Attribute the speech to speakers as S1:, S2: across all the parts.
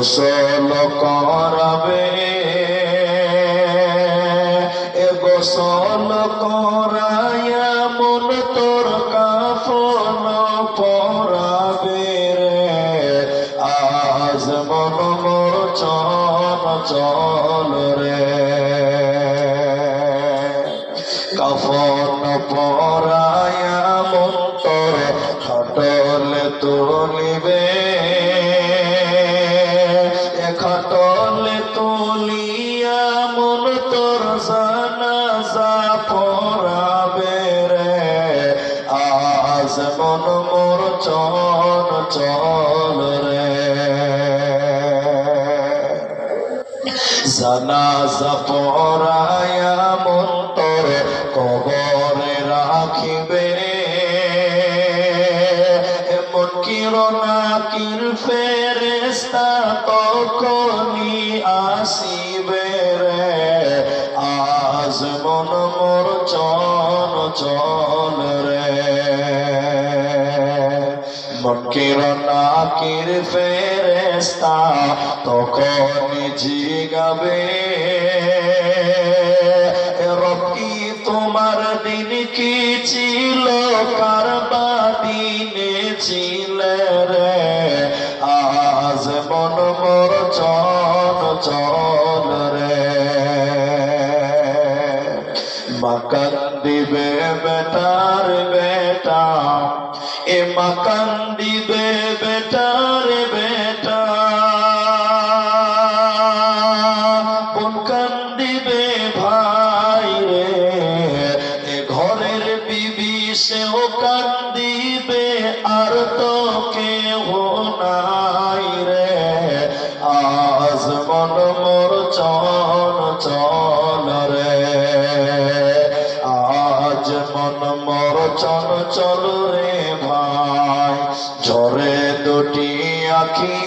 S1: গোসল করাবে, গোসল করাইয়া মন তোর কাফন পরাবে রে। আজ মন মোর চল রে, কাফন পরাইয়া মন তোর খাটলে তুলিবে, খাটলে তুলিয়া মন তোর জানাজা পড়াবে রে। আজ মন মোর চল রে, জানাজা পড়াইয়া মন তোর কবরে রাখিবে, মুনকির নাকির ফেরেশতা তখনই আসিবে রে। আজ মন মোর চল রে, মুনকির নাকির ফেরেশতা তখনই জিগাবে, রকি তোমার দিন কি ছিল, কার দিনে ছিলে রে। আজ মন মোর চল রে, মাকান দিবে বেটার বেটা, এ মাকান দিবে বেটার বেটা, বোন কান দিবে ভাই রে। এ ঘরের বিবি সেও কান দিবে, আর তো কেহ নাই রে। আজ মন মোর চল রে, আজ মন মোর চল রে ভাই। ঝরে দুটি আখি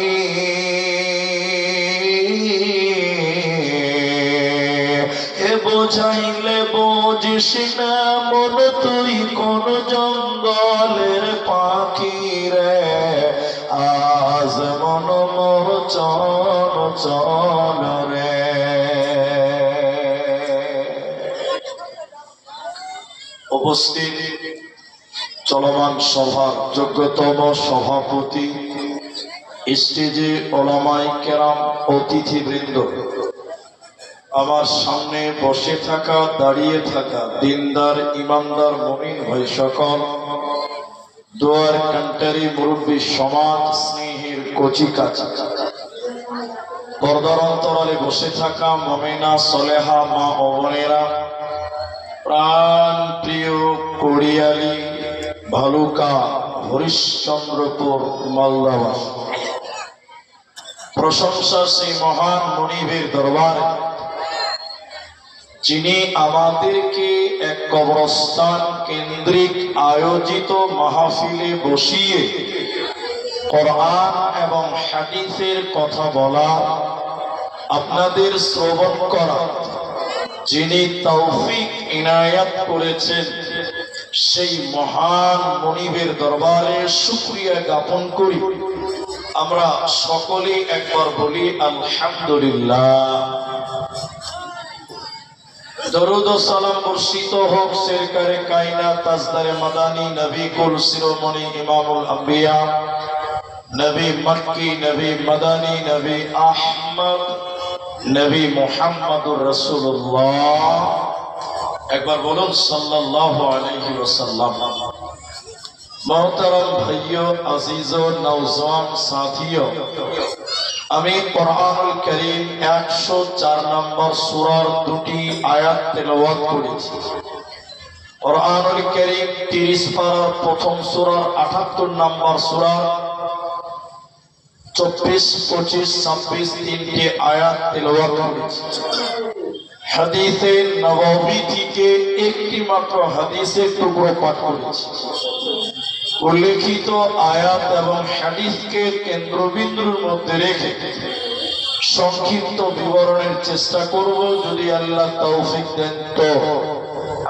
S1: এ বোঝাইলে বুঝিস না মন তুই কোন জঙ্গলের পাখি রে। আজ মন মোর চল রে। উপস্থিত চলমান সভার যোগ্যতম সভাপতি, স্টেজে ওলামায়ে কেরাম, অতিথিবৃন্দ, আমার সামনে বসে থাকা দাঁড়িয়ে থাকা দিনদার ইমানদার মুমিন ভাই সকল, দোয়ার কান্টারি মুরব্বী সমাজ স্নেহের কচি কাঁচা, পর্দার অন্তরালে বসে থাকা মুমিনা সলেহা মা ও বোনেরা, প্রাণ প্রিয় কোড়িয়ালি ভালুকা হরিশ্চন্দ্রপুর মালদাবাসী, প্রশংসা সেই মহান মনিবের দরবারে যিনি আমাদেরকে এক কবরস্থান কেন্দ্রিক আয়োজিত মাহফিলে বসিয়ে কোরআন এবং হাদিসের কথা বলা, আপনাদের শ্রবণ করা যিনি তৌফিক ইনায়াত করেছেন, সেই মহান মনিবের দরবারে শুকরিয়া জ্ঞাপন করি। আমরা সকলেই একবার বলি আলহামদুলিল্লাহ। দরুদ ও সালাম বর্ষিত হোক সরকারে কায়নাত তাজদারে মাদানী নবী কুল শিরোমণি ইমামুল আম্বিয়া, নবী মক্কি, নবী মাদানী, নবী আহমদ, নবী মুহাম্মদুর রাসূলুল্লাহ। একবার বলুন সাল্লাল্লাহু আলাইহি ওয়াসাল্লাম। मोहतरम भाइयों, अजीजों, नौजवान साथियों, আমি কোরআনুল কারীম 104 নম্বর সূরার দুটি আয়াত তেলাওয়াত করেছি। কোরআনুল কারীম 30 পারার প্রথম সূরার 78 নম্বর সূরা 24, 25, 26 তিনটি আয়াত তেলাওয়াত করেছি। হাদিসে নববী থেকে একটি মাত্র হাদিসের টুকরো পাঠ করেছি। উল্লেখিত আয়াত এবং হাদিসকে কেন্দ্রবিন্দুর মধ্যে রেখে সংক্ষিপ্ত বিবরণের চেষ্টা করব, যদি আল্লাহ তৌফিক দেন তো।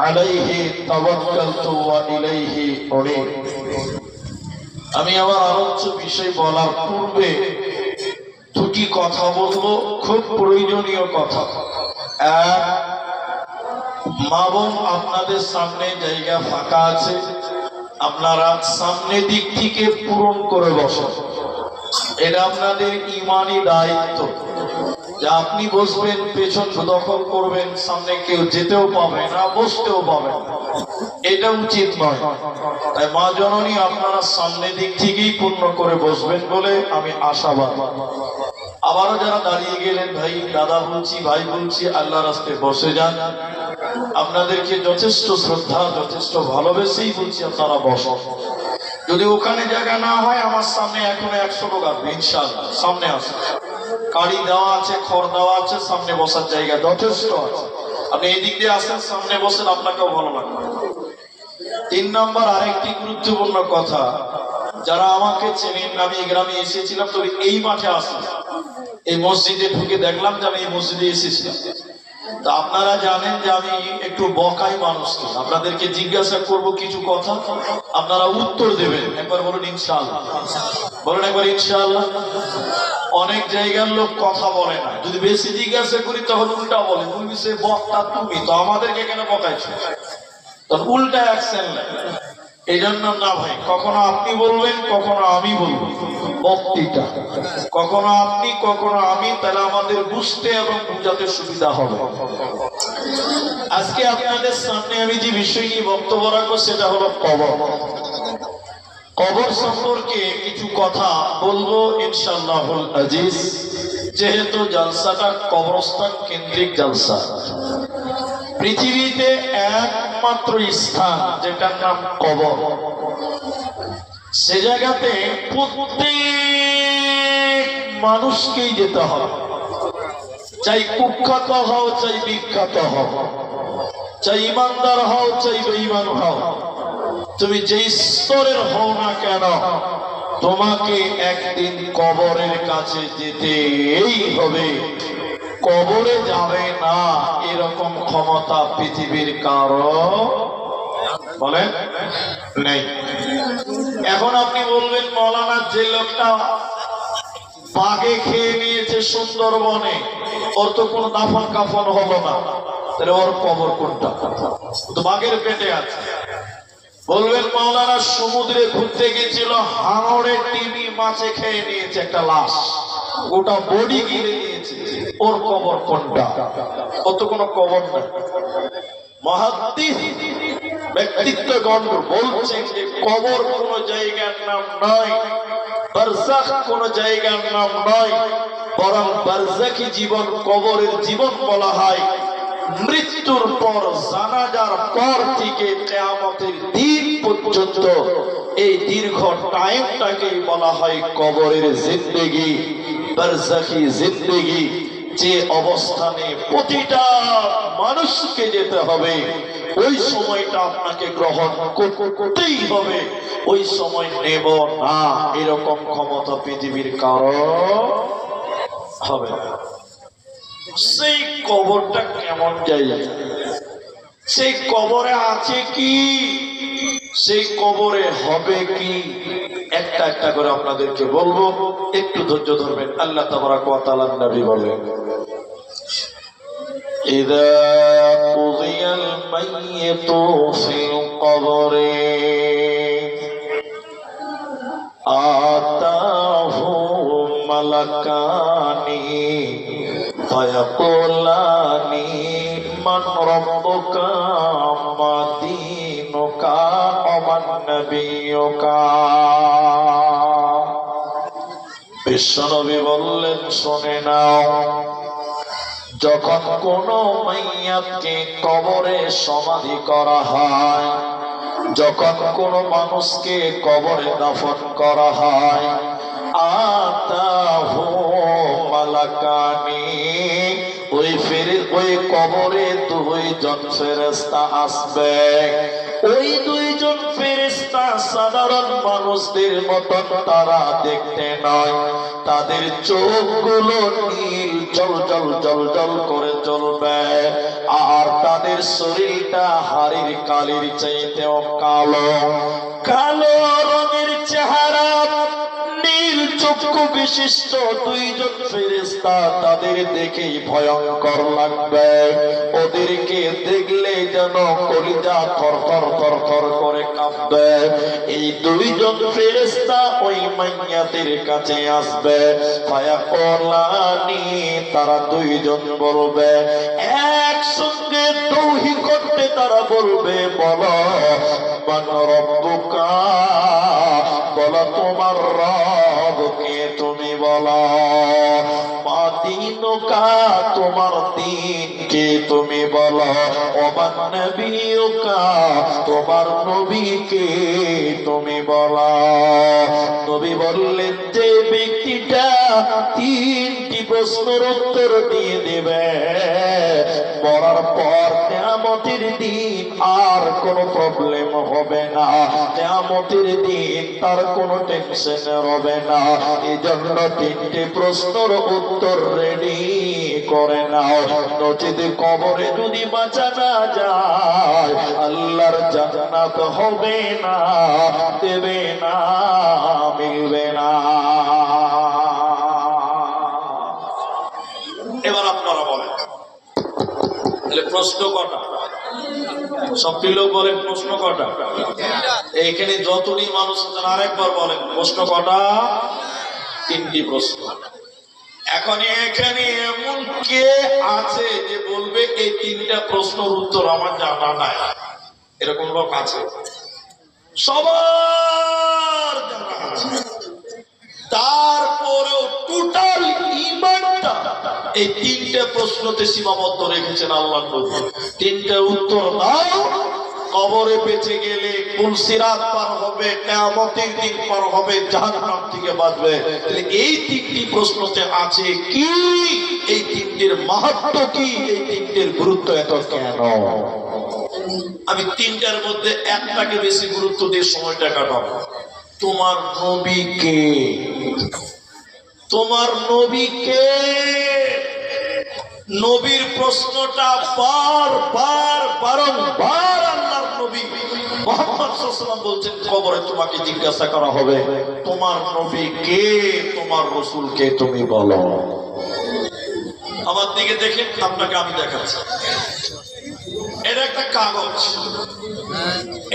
S1: আলাইহি তাওয়াক্কালতু ওয়া ইলাইহি উনীব। আমি আমার আলোচ্য বিষয় বলার পূর্বে দুটি কথা বলবো, খুব প্রয়োজনীয় কথা। এক, মা বোন আপনাদের সামনে জায়গা ফাঁকা আছে, আপনারা সামনে দিক থেকে পূরণ করে বসেন। এটা আপনাদের ইমানি দায়িত্ব যে আপনি বসবেন, পেছন দখল করবেন, সামনে কেউ যেতেও পাবে না, বসতেও পাবে না, এটা উচিত নয়। তাই মা জননী আপনারা সামনে দিক থেকেই পূর্ণ করে বসবেন বলে আমি আশাবাদ। আবারও যারা দাঁড়িয়ে গেলেন, ভাই দাদা বলছি, ভাই বলছি, আল্লাহ রাস্তায় বসে যান। আপনাদেরকে যথেষ্ট শ্রদ্ধা, যথেষ্ট ভালোবেসেই বলছি আপনারা বসুন। যদি ওখানে জায়গা না হয়, আমার সামনে এখনো 100 লোক আসবে ইনশাআল্লাহ, সামনে আসবে। কাড়ি দেওয়া আছে, খড় দেওয়া আছে, সামনে বসার জায়গা যথেষ্ট আছে। আপনি এই দিক দিয়ে আসেন, সামনে বসেন, আপনাকেও ভালো লাগবে। 3 নম্বর আরেকটি গুরুত্বপূর্ণ কথা, যারা আমাকে চেনেন, আমি এই গ্রামে এসেছিলাম, তবে এই মাঠে আসলাম, এই মসজিদে ঢুকে দেখলাম যে আমি এই মসজিদে এসেছিলাম। তা আপনারা জানেন যে আমি একটু বকাই মানুষকে, আপনাদেরকে জিজ্ঞাসা করব কিছু কথা, আপনারা উত্তর দেবেন। একবার বলুন ইনশাআল্লাহ, বলুন একবার ইনশাআল্লাহ। অনেক জায়গার লোক কথা বলে না, যদি বেশি জিজ্ঞাসা করি তাহলে উল্টা বলে, তুমি সে বক্তা, তুমি তো আমাদেরকে কেন বকাইছো, তখন উল্টা অ্যাকশন নেয়। এই জন্য না ভাই, কখনো আপনি বলবেন, কখনো আমি বলবো, বক্তৃতা কখনো আপনি কখনো আমি, তাহলে আমাদের বুঝতে এবং বোঝাতে সুবিধা হবে। আজকে আপনাদের সামনে আমি যে বিষয় নিয়ে বক্তব্য রাখবো সেটা হলো কবর। কবর সম্পর্কে কিছু কথা বলবো ইনশাআল্লাহুল আজিজ, যেহেতু জালসাটা কবরস্থান কেন্দ্রিক জালসা। পৃথিবীতে একমাত্র স্থান যেটার নাম কবর, সে জায়গাতে প্রত্যেক মানুষকেই যেতে হবে, চাই কুখ্যাত হও, চাই বিখ্যাত হও, চাই ইমানদার হও, চাই বেঈমান হও, তুমি যে স্তরের হও না কেন, তোমাকে একদিন কবরের কাছে যেতেই হবে। কবরে যাবে না এরকম ক্ষমতা পৃথিবীর কারো বলেন নেই। এখন আপনি বলবেন, মৌলানা যে লোকটা বাঘে খেয়ে নিয়েছে সুন্দরবনে, ওর তো কোনো দাফন কাফন হলো না, তাহলে ওর কবর কোনটা? তো বাঘের পেটে আছে। বলবেন, মৌলানা সমুদ্রে ঘুরতে গেছিল, হাঙড়ে টিভি মাছে খেয়ে নিয়েছে একটা লাশ, গোটা বডি গিলে নিয়েছে, ওর কবর কোনটা? অত কোনো কবর নাই। মুহাদ্দিস ব্যক্তিত্বগণ বলছেন যে কবর কোন জায়গার নাম নয়, বারজাখ কোন জায়গার নাম নয়, বরং বারজাখী জীবন কবরের জীবন বলা হয়। মৃত্যুর পর, জানাজার পর থেকে কিয়ামতের দিন পর্যন্ত এই দীর্ঘ টাইমটাকে বলা হয় কবরের জিন্দেগি, বারজাখী জিন্দেগি। যে অবস্থানে প্রতিটা মানুষকে যেতে হবে, ওই সময়টা আপনাকে গ্রহণ করতেই হবে, ওই সময় নেব না এরকম ক্ষমতা পৃথিবীর কারো হবে না। সেই কবরটা কেমন জায়গা, সেই কবরে আছে কি, সেই কবরে হবে কি, একটা একটা করে আপনাদেরকে বলবো, একটু ধৈর্য ধরবেন। আল্লাহ তাবারাক ওয়া তাআলা নবী বলেন, ইযা কুযিয়াল মাইয়িতু ফিল কবরি আতাহু মালাকানি ফায়াকুলানি মান রাব্বুকা মা দীনুকা ওয়া মান নাবিয়ুকা। বিশ্বনবী বললেন, শুনে নাও, যখন কোন মাইয়াতকে কবরে সমাধি করা হয়, যখন কোন মানুষকে কবরে দাফন করা হয়, আতাহু মালাকানি, ওই কবরে 2 জন ফেরেশতা আসবে। ওই 2 জন ফেরেশতা সাধারণ মানুষদের মতন তারা দেখতে নয়, তাদের চোখগুলো নীল জল জল জল জল করে জ্বলবে, আর তাদের শরীরটা হাড়ির কালির চাইতেও কালো, কালো রঙের চেহারা, নীল চক্ষু বিশিষ্ট দুইজন ফেরেশতা, তাদের দেখেই ভয়ঙ্কর লাগবে। ওদেরকে দেখলে যেন কলিজা থরথর থরথর করে কাঁপবে। এই দুইজন ফেরেশতা ওই মাইয়াদের কাছে আসবে। ফায়াকুলানি, তারা দুইজন বলবে, একসঙ্গে তৌহিদ করতে তারা বলবে, বলো মান রব্বুকা, বলো তোমার রব কে, তুমি বলো। মা দীনুকা, তোমার দিন কে, তুমি বলো। ওমান নবিয়ুকা, তোমার নবী কে, তুমি বলো। নবী বললেন, যে ব্যক্তিটা তিনটি প্রশ্নের উত্তর দিয়ে দেবে, পড়ার পর কিয়ামতের দিন আর কোনো প্রবলেম হবে না, কিয়ামতের দিন তার কোনো টেনশন হবে না। এই জন্য তিনটি প্রশ্নের উত্তর রেডি করে নাও, নচেত কবরে যদি বাঁচা না যায়, আল্লাহর জান্নাত হবে না, দেবে না, মিলবে না। এবার আপনারা বলেন, তাহলে প্রশ্ন কটা? সবটি লোক বলেন প্রশ্ন কটা? এইখানে যতটি মানুষ আছেন আরেকবার বলেন প্রশ্ন কটা? তিনটি প্রশ্ন। এখন এখানে এমন কে আছে যে বলবে এই তিনটা প্রশ্নের উত্তর আমার জানা নাই? এরকম লোক আছে? সবার জানা আছে, তারপরেও টোটাল ঈমানটা এই তিনটা প্রশ্নতে সীমাবদ্ধ রেখেছেন আল্লাহ নবী। তিনটা উত্তর দাও, কবরে বেঁচে গেলে পুলসিরাত পার হবে, কিয়ামতের দিন পার হবে, জাহান্নাম থেকে বাঁচবে। তাহলে এই তিনটি প্রশ্নতে আছে কি? এই তিনটির মাহাত্ম্য কি? এই তিনটির গুরুত্ব এত কেন? আমি তিনটার মধ্যে একটাকে বেশি গুরুত্ব দিয়ে সময়টা কাটাবো। তোমার নবী কে? তোমার নবী কে? নবীর প্রশ্নটা বারবার বারংবার আল্লাহর নবী মুহাম্মদ সাল্লাল্লাহু আলাইহি ওয়াসাল্লাম বলছেন, কবরে তোমাকে জিজ্ঞাসা করা হবে, তোমার নবী কে, তোমার রাসূল কে, তুমি বলো। আমার দিকে দেখেন, আপনাকে আমি দেখাচ্ছি। এটা একটা কাগজ,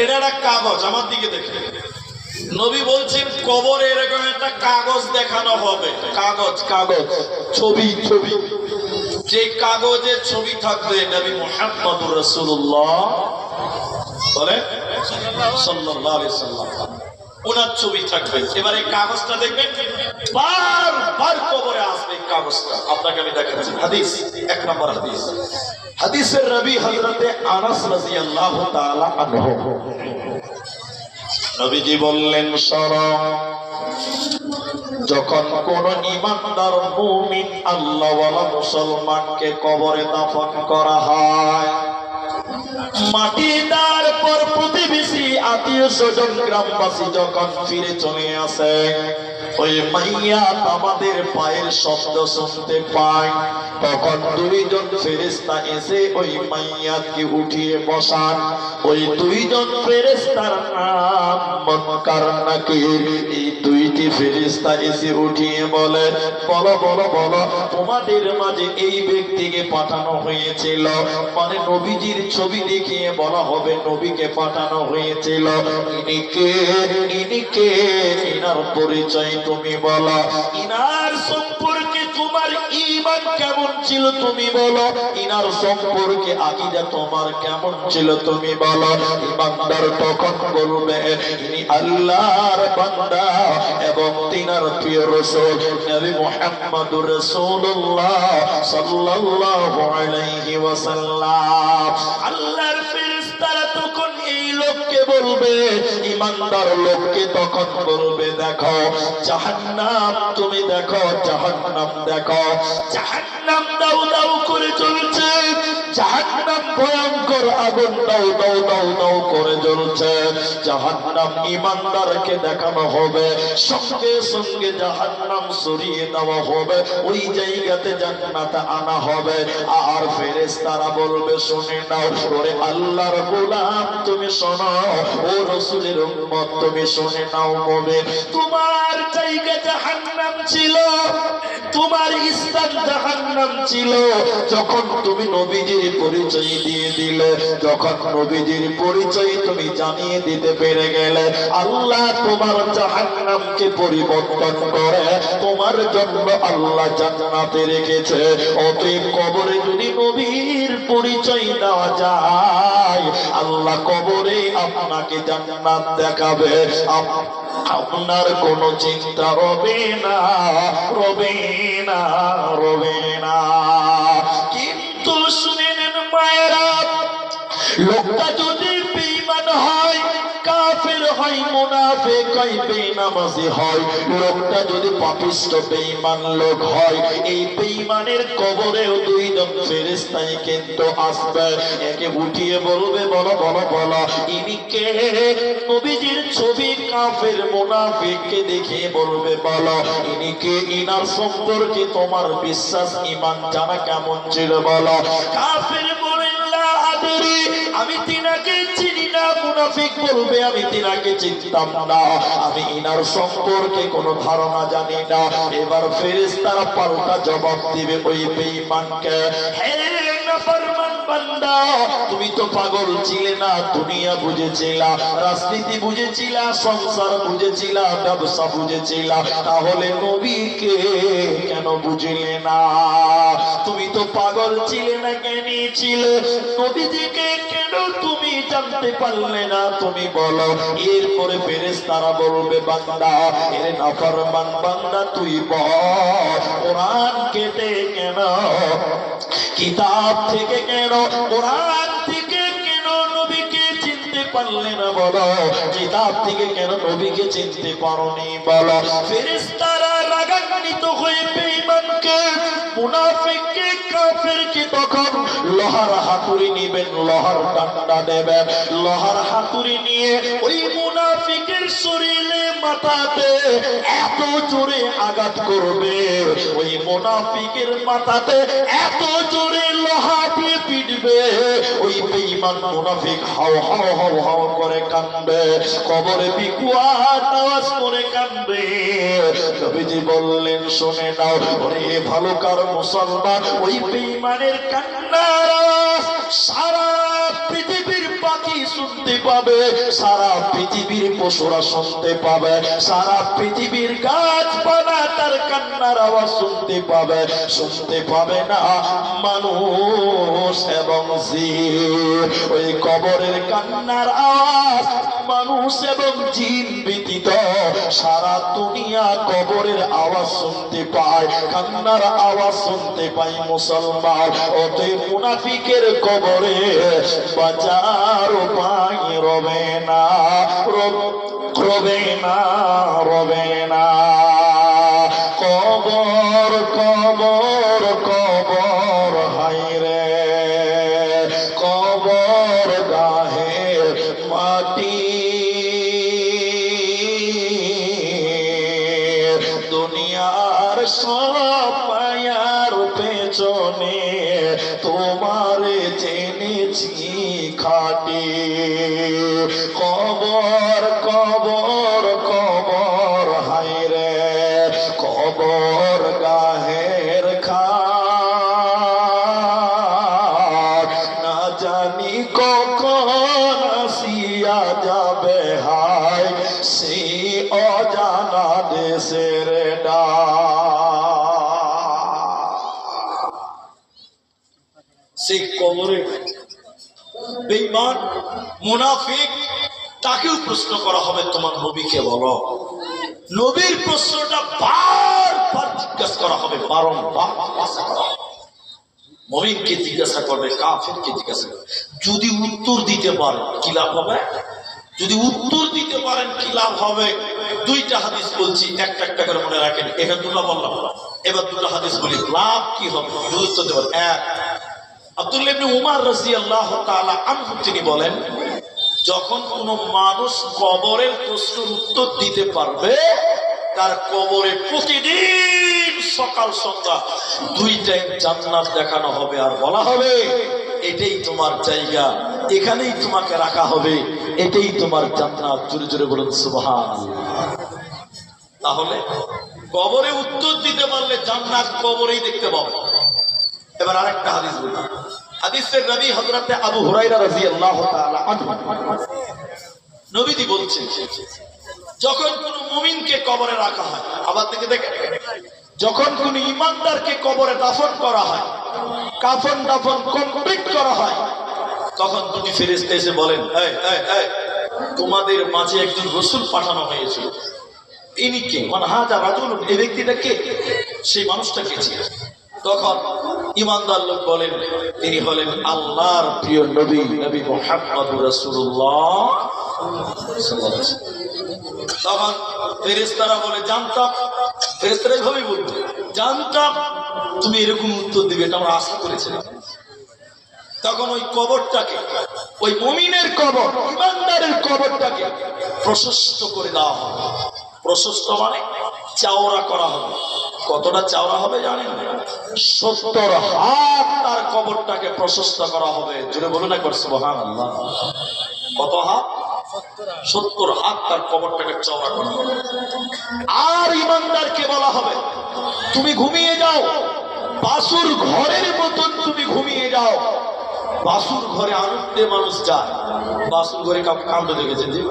S1: এটা একটা কাগজ, আমার দিকে দেখেন। নবী বলছেন কবরে এরকম একটা কাগজ দেখানো হবে। কাগজ, কাগজ, ছবি, ছবি। যে কাগজে ছবি থাকবে নবী মুহাম্মদুর রাসূলুল্লাহ সাল্লাল্লাহু আলাইহি ওয়াসাল্লাম, ওনার ছবি থাকবে। এবার এই কাগজটা দেখবেন, বারবার কবরে আসবে এই কাগজটা। আপনাকে আমি দেখাচ্ছি হাদিস, 1 নম্বর হাদিস। হাদিসের নবী হযরতে আনাস রাদিয়াল্লাহু তাআলা আনহু, নবীজি বললেন, শোনো, যখন কোন ঈমানদার মুমিন আল্লাহওয়ালা মুসলমানকে কবরে দাফন করা হয়, মাটিদার পর প্রতিবেশী আত্মীয় স্বজন গ্রামবাসী যখন ফিরে চলে আসে, ওই মাইয়া আমাদের পায়ের শব্দ শুনতে পায়, তখন দুইজন ফেরেশতা এসে ওই মাইয়াকে উঠিয়ে বসান। ওই দুইজন ফেরেশতার নাম মুনকার নাকির। এই দুইটি ফেরেশতা এসে উঠিয়ে বলে, বলো বলো বলো, তোমাদের মাঝে এই ব্যক্তিকে পাঠানো হয়েছিল, মানে নবীজির ছবি দেখিয়ে বলা হবে নবীকে পাঠানো হয়েছিল। ইনি কে? ইনি কে? ইনার পরিচয় তুমি বলো। ইনার সম্পর্কে তোমার ঈমান কেমন ছিল তুমি বলো। ইনার সম্পর্কে আকীদা তোমার কেমন ছিল তুমি বলো। ঈমানদার তখন বলবে, ইনি আল্লাহর বান্দা এবং তিনার প্রিয় রাসূল নবী মুহাম্মদুর রাসূলুল্লাহ সাল্লাল্লাহু আলাইহি ওয়াসাল্লাম। আল্লাহর ফেরেশতারা তখন এই লোককে বলবে, ঈমানদার লোককে তখন বলবে, দেখো জাহান্নাম, তুমি দেখো জাহান্নাম, দেখো জাহান্নাম দাউ দাউ করে চলছে, জাহান্নাম ভয়ঙ্কর আগুন দাউ দাউ দাউ দাউ করে জ্বলছে। জাহান্নাম ঈমানদারকে দেখানো হবে, সঙ্গে সঙ্গে জাহান্নাম সরিয়ে দেওয়া হবে, ওই জায়গাতে জান্নাত আনা হবে। আর ফেরেশতারা বলবে, শুনে নাও, ওরে আল্লাহর গোলাম, তুমি শোনো ও রাসূলের উম্মত, তুমি শুনে নাও মুমিন, তোমার জায়গা জাহান্নাম ছিল, তোমার স্থান জাহান্নাম ছিল যখন তুমি নবীজির পরিচয় দিয়ে দিলে, যখন নবীজির পরিচয় তুমি জানিয়ে দিতে পেরে গেলে, আল্লাহ তোমার জাহান্নামকে পরিবর্তন করে তোমার জন্য আল্লাহ জান্নাতে রেখেছে। অতএব কবরে যদি নবীর পরিচয় দেওয়া যায়, আল্লাহ কবরে আপনাকে জান্নাত দেখাবে, আপনার কোনো চিন্তা রবে না, রবে না, রবে না। কিন্তু শুনে নেন মায়েরা, লোকটা যদি বেঈমান হয়, কাফের হয়, মুনাফিক হয়, বেনামাজি হয়, লোকটা যদি পাপিষ্ঠ বেঈমান লোক হয়, এই বেঈমানের কবরেও দুইজন ফেরেশতাই কিন্তু আসবে, একে উঠিয়ে বলবে বলো বলো বলো ইনি কে? নবীজির ছবি কাফের মুনাফিককে দেখিয়ে বলবে বলো ইনি কে, ইনার সম্পর্কে তোমার বিশ্বাস ঈমান জানা কেমন ছিল বলো। কাফের বলে লা আদরি, আমি তিনাকে চিনি না। মুনাফিক বলবে আমি তিনাকে চিনতাম না, আমি ইনার সম্পর্কে কোনো ধারণা জানি না। এবার ফেরেশতারা পাল্টা জবাব দিবে ওই বেঈমানকে, হে নাফরমান বান্দা, তুমি তো পাগল ছিলে না, দুনিয়া বুঝেছিলা, রাজনীতি বুঝেছিলা, সংসার বুঝেছিলা, ব্যবসা বুঝেছিলা, তাহলে নবীকে কেন বুঝলে না? তুমি তো পাগল ছিলে না, জ্ঞানী ছিলে, নবীজিকে কেন তুমি জানতে পারলে না? তুমি বলো। এরপরে ফেরেশতারা বলবে বান্দা, এর নাফরমান বান্দা তুই বল, কোরআন কেটে কেন, কিতাব থেকে কেন, কোরআন থেকে কেন নবীকে চিনতে পারলে না বলো? কিতাব থেকে কেন নবীকে চিনতে পারোনি বলো? ফেরেশতারা রাগান্বিত হয়ে বেঈমানকে, মুনাফিককে, কাফেরকে তখন লোহার হাতুড়ি নিবেন, লোহার ডান্ডা দেবেন, লোহার হাতুড়ি নিয়ে ওই মুনাফিকের শরীরে মাথাতে এত জোরে আঘাত করবে, ওই মুনাফিকের মাথাতে এত জোরে লোহা দিয়ে পিটবে, ওই বেঈমান মুনাফিক হাও হাও হাও হাও করে কাঁদবে, কবরে বিকুয়াত আওয়াজ করে কাঁদবে। নবীজি বললেন শুনে নাও, ওরে ভালোকার মুসলমান, ওই বেঈমানের কান্নার আওয়াজ সারা পৃথিবীর পাখি শুনতে পাবে, সারা পৃথিবীর পশুরা শুনতে পাবে, সারা পৃথিবীর গাছপালা তার কান্নার আওয়াজ শুনতে পাবে, শুনতে পাবে না মানুষ এবং জিন। ওই কবরের কান্নার আওয়াজ মানুষ এবং জিন ব্যতীত সারা দুনিয়া কবরের আওয়াজ শুনতে পায়, কান্নার আওয়াজ শুনতে পায় মুসলমান। অতএব মুনাফিকের কবরে বাঁচার উপায় রবে না, রবে না, রবে না। কবর কবর কবর হায়রে, কবর গাহের মাটি, দুনিয়ার সব মায়ার পেছনে তোমার জেনেছি খাটি। কবর কবর কবর হায়রে, কবর গাহের খাট, না জানি কখন আসিয়া যাবে হায় সেই অজানা দেশের সেই কবরে বেঈমান মুনাফিক তাকেও প্রশ্ন করা হবে তোমার নবীকে বলো। নবীর প্রশ্নটা বারবার জিজ্ঞাসা করা হবে, বারংবার জিজ্ঞাসা করা হবে। মুমিনকে জিজ্ঞাসা করবে, কাফেরকে জিজ্ঞাসা করবে। যদি উত্তর দিতে পারেন কি লাভ হবে? যদি উত্তর দিতে পারেন কি লাভ হবে? দুইটা হাদিস বলছি, একটা একটা করে মনে রাখেন। এখানে দুটো বললাম, এবার দুটো হাদিস বলি, লাভ কি হবে উত্তর দেবেন। এক, আব্দুল্লাহ ইবনে উমর রাদিয়াল্লাহু তাআলা আনহু তিনি বলেন, যখন কোনো মানুষ কবরের প্রশ্নের উত্তর দিতে পারবে, তার কবরে প্রতিদিন সকাল সন্ধ্যা 2 টাইম জান্নাত দেখানো হবে, আর বলা হবে এটাই তোমার জায়গা, এখানেই তোমাকে রাখা হবে, এটাই তোমার জান্নাত। জোরে জোরে বলুন সুবহানাল্লাহ। তাহলে কবরে উত্তর দিতে পারলে জান্নাত কবরেই দেখতে পাবো। এবার আরেকটা হাদিস বলি। হাদিসের রাবী হযরতে আবু হুরায়রা রাদিয়াল্লাহু তাআলা আনহু নবীজি বলছেন, যখন কোন মুমিনকে কবরে রাখা হয়, আবার থেকে দেখেন, যখন কোন ঈমানদারকে কবরে দাফন করা হয়, কাফন দাফন কমপ্লিট করা হয়, তখন দুটি ফেরেশতা এসে বলেন, এই এই এই, তোমাদের মাঝে একজন রাসূল পাঠানো হয়েছিল, ইনি কে? মানে হাজা রাজুল, এই ব্যক্তিটা কে? সেই মানুষটা কে ছিল? তখন ঈমানদার লোক বলেন, তিনি হলেন আল্লাহর প্রিয় নবী, নবী মুহাম্মদুর রাসূলুল্লাহ সাল্লাল্লাহু আলাইহি ওয়াসাল্লাম। তখন ফেরেশতারা বলে, জানতাম, ফেরেশতারা এইভাবেই বলতো, জানতাম তুমি এরকম উত্তর দিবে, এটা আমরা আশা করেছিলাম। তখন ওই কবরটাকে, ওই মুমিনের কবর, ঈমানদারের কবরটাকে প্রশস্ত করে দেওয়া হবে। প্রশস্ত মানে চওড়া করা হবে। কতটা চওড়া হবে জানেন? 70 হাত তার কবরটাকে প্রশস্ত করা হবে। জোরে বলুন একবার সুবহানাল্লাহ। কত হাত? 70 হাত তার কবরটাকে চওড়া করা হবে। আর ঈমানদারকে বলা হবে, তুমি ঘুমিয়ে যাও, বাসুর ঘরের মতন তুমি ঘুমিয়ে যাও। বাসুর ঘরে আনন্দে মানুষ যায়। বাসুর ঘরে কাউ কান্দে দেখেছেন? জি,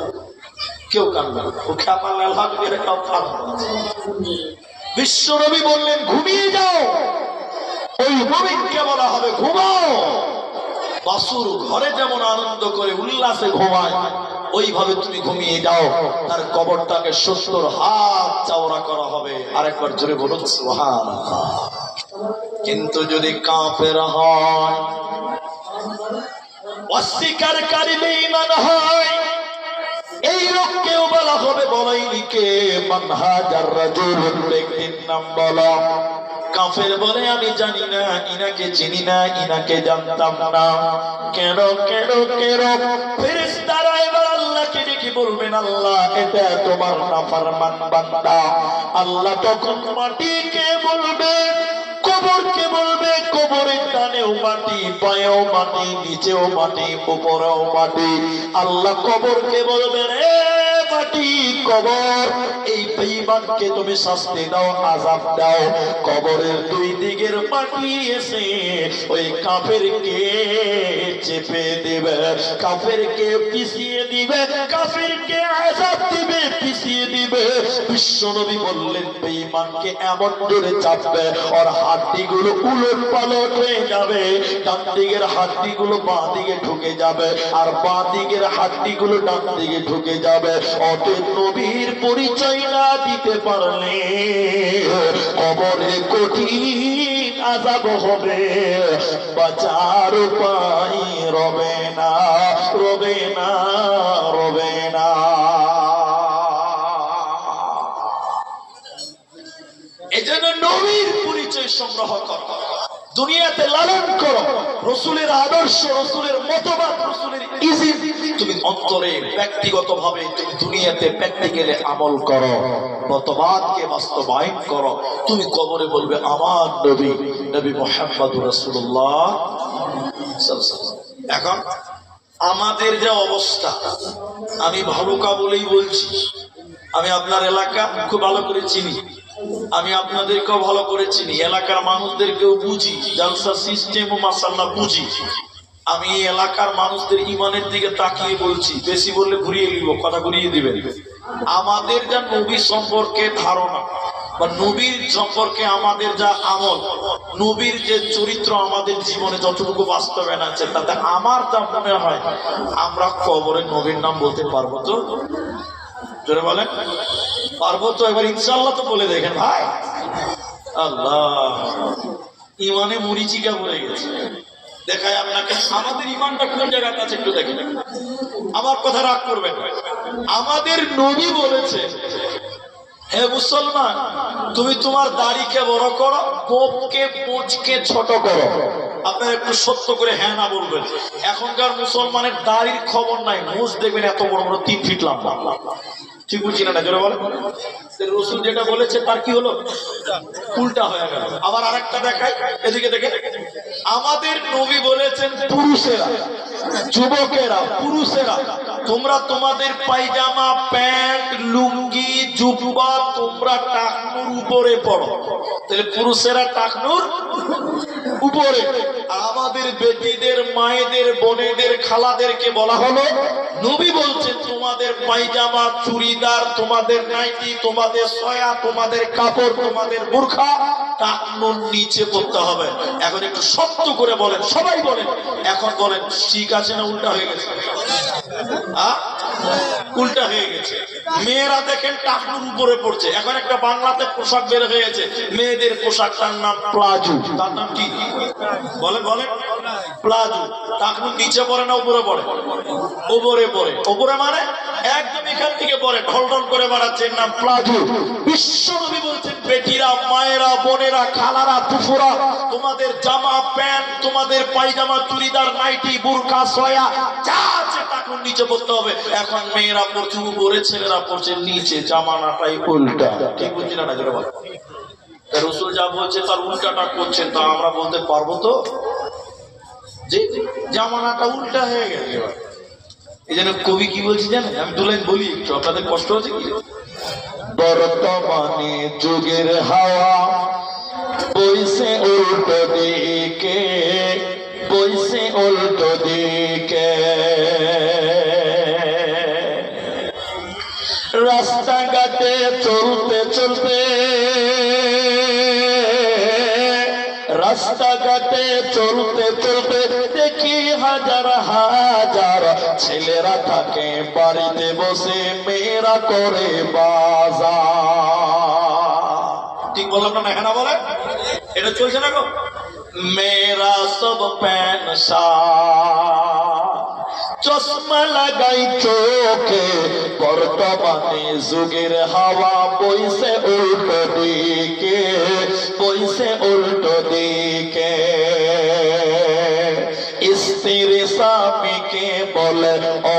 S1: কেউ কান্দে না। ও খেপালে আলহামদুলিল্লাহ, কেউ কান্দে। বিশ্বনবী বললেন, ঘুমিয়ে যাও। ওই মুমিনকে বলা হবে, ঘুমাও। বাসুর ঘরে যেমন আনন্দ করে উল্লাসে ঘুমায়, ওইভাবে তুমি ঘুমিয়ে যাও। তার কবরটাকে 70 হাত চওড়া করা হবে। আরেকবার জোরে বলুন সুবহানাল্লাহ। কিন্তু যদি কাফের হয়, অস্বীকারী বেঈমান হয়, এই লোককেও বলা হবে, বলাইনি কে? মানহাজার রাজুল, ব্যক্তির নাম বলো। কাফের বলে, আমি জানি না, ইনাকে চিনি না, ইনাকে জানতাম না। কেন কেন কেন? ফেরেশতারা এবার আল্লাহকে ডেকে বলবেন, আল্লাহ, এটা তোমার নাফরমান বান্দা। আল্লাহ তখন মাটিকে বলবে, কবরকে বলবে, কবরের ডানেও মাটি, পায়েও মাটি, নিচেও মাটি, উপরেও মাটি। আল্লাহ কবরকে বলবে, রে মাটি, কবর, এই বেঈমানকে তুমি শাস্তি দাও, আযাব দাও। কবরের দুই দিকের মাটি এসে ওই কাফেরকে চেপে দিবে, কাফেরকে পিছিয়ে দিবে, কাফেরকে আযাব দিবে, পিছিয়ে দিবে। বিশ্বনবী বললেন, বেঈমানকে এমন জোরে চাপবে, ওর হাড্ডিগুলো উলট পালট হয়ে যাবে। ডান দিকের হাড্ডিগুলো বাঁ দিকে ঢুকে যাবে, আর বাঁ দিকের হাড্ডিগুলো ডান দিকে ঢুকে যাবে। অতএব নবীর পরিচয় না দিতে পারলে কবরে কঠিন আযাব হবে, বাঁচার উপায় রবে না, রবে না, রবে না। এজন্য নবীর পরিচয় সংগ্রহ করো, দুনিয়াতে লালন করো, রাসূলের আদর্শ, রাসূলের মতবাদ, রাসূলের ইজিম তুমি অন্তরে ব্যক্তিগতভাবে তুমি দুনিয়াতে প্র্যাকটিক্যালি আমল করো, মতবাদকে বাস্তবায়ন করো। তুমি কবরে বলবে, আমার নবী, নবী মুহাম্মদুর রাসূলুল্লাহ সাল্লাল্লাহু আলাইহি ওয়াসাল্লাম। এখন আমাদের যে অবস্থা, আমি ভালুকা বলেই বলছি, আমি আপনার এলাকা খুব ভালো করে চিনি, আমি আপনাদেরকেও ভালো করে চিনি, এলাকার মানুষদেরকেও বুঝি, জালসা সিস্টেম ও মাশাআল্লাহ বুঝি। আমি এলাকার মানুষদের ঈমানের দিকে তাকিয়ে বলছি, বেশি বললে ঘুরিয়ে নিব, কথা ঘুরিয়ে দিবেন। আমাদের যা নবী সম্পর্কে ধারণা বা নবীর সম্পর্কে আমাদের যা আমল, নবীর যে চরিত্র আমাদের জীবনে যতটুকু বাস্তবায়ন আছে, তাতে আমার যা মনে হয় আমরা কবরে নবীর নাম বলতে পারবো তো? জোরে বলেন, পারবো তো? এবার ইনশাআল্লাহ তো বলে দেখেন ভাই। আল্লাহ, ইমানে মরিচিকা পড়ে গেছে। দেখায় আপনাকে আমাদের ইমানটা কোন জায়গাতে আছে একটু দেখেন। আমার কথা রাগ করবেন। আমাদের নবী বলেছে, হে মুসলমান, তুমি তোমার দাড়িকে বড় করো, গোঁফকে পুঁচকে ছোট করো। আপনারা একটু সত্য করে হ্যাঁ না বলবেন। এখনকার মুসলমানের দাড়ির খবর নাই, মুছ দেখবেন এত বড় বড় 3 ফিট লম্বা। ঠিক বুঝছি না? জোরে বলেন। রাসূল যেটা বলেছে তার কি হলো? উল্টা হয়ে গেল। আবার আরেকটা দেখাই, এদিকে দেখে। আমাদের নবী বলেছেন, পুরুষেরা যুবকেরা, পুরুষেরা, তোমরা তোমাদের পায়জামা, প্যান্ট, লুঙ্গি, জুব্বা তোমরা টাকনুর উপরে পড়ো। তাহলে পুরুষেরা টাকনুর উপরে। আমাদের বেটিদের, মায়েদের, বোনেদের, খালাদেরকে বলা হলো, নবী বলছেন তোমাদের পায়জামা, চুড়িদার, তোমাদের নাইটি, তোমাদের সয়া, তোমাদের কাপড়, তোমাদের বোরখা টাকনুর নিচে পড়তে হবে। এখন একটু শক্ত করে বলেন, সবাই বলেন, এখন বলেন ঠিক আছে না উল্টা হয়ে গেছে? উল্টা হয়ে গেছে। মেয়েরা দেখেন টাকনুর উপরে পড়ছে। এখন একটা বাংলাতে পোশাক বের হয়েছে মেয়েদের পোশাক, তার নাম প্লাজো। তার নাম কি বলেন? বলেন প্লাজো। টাকনুর নিচে পড়ে না উপরে পড়ে? উপরে পড়ে। উপরে মানে একদম এখান থেকে পড়ে, ঢল ঢল করে বাড়াচ্ছে, নাম প্লাজো। বিশ্বনবী বলছেন বেটিরা, মায়েরা, বোনেরা, খালারা, ফুফুরা, তোমাদের জামা, প্যান্ট, তোমাদের পায়জামা, চুড়িদার, নাইটি, বুরকা, সয়া যা আছে টাকনুর নিচে পড়তে হবে। এখন মেয়েরা পড়ছে উপরে, ছেলেরা পড়ছে নিচে, জামানাটাই উল্টা। ঠিক বলছি না? যেটা বল, রসুল যা বলছে তার উল্টাটা করছেন, তা আমরা বলতে পারবো তো? জি, জামানাটা উল্টা হয়ে গেছে। এই জন্য কবি কি বলছি জানেন? আমি দু লাইন বলি, একটু আপনাদের কষ্ট হচ্ছে কি? বর্তমানে যুগের হাওয়া বইছে উল্টো দিকে, বইছে উল্টো দিকে। রাস্তাঘাটে চলতে চলতে, রাস্তাঘাটে চলতে চলতে দেখি হাজার হাজার ছেলেরা থাকে বাড়িতে বসে, মেয়েরা করে বাজার। ঠিক বললাম না? হ্যাঁ না বলে? এটা চলছে না গো? মেয়েরা সব প্যান্ট শার্ট, চশমা লাগাই চোখে, বর্তমানে যুগের হাওয়া বইছে উল্টো দিকে, বইছে উল্টো দিকে। স্ত্রী স্বামীকে বলে ও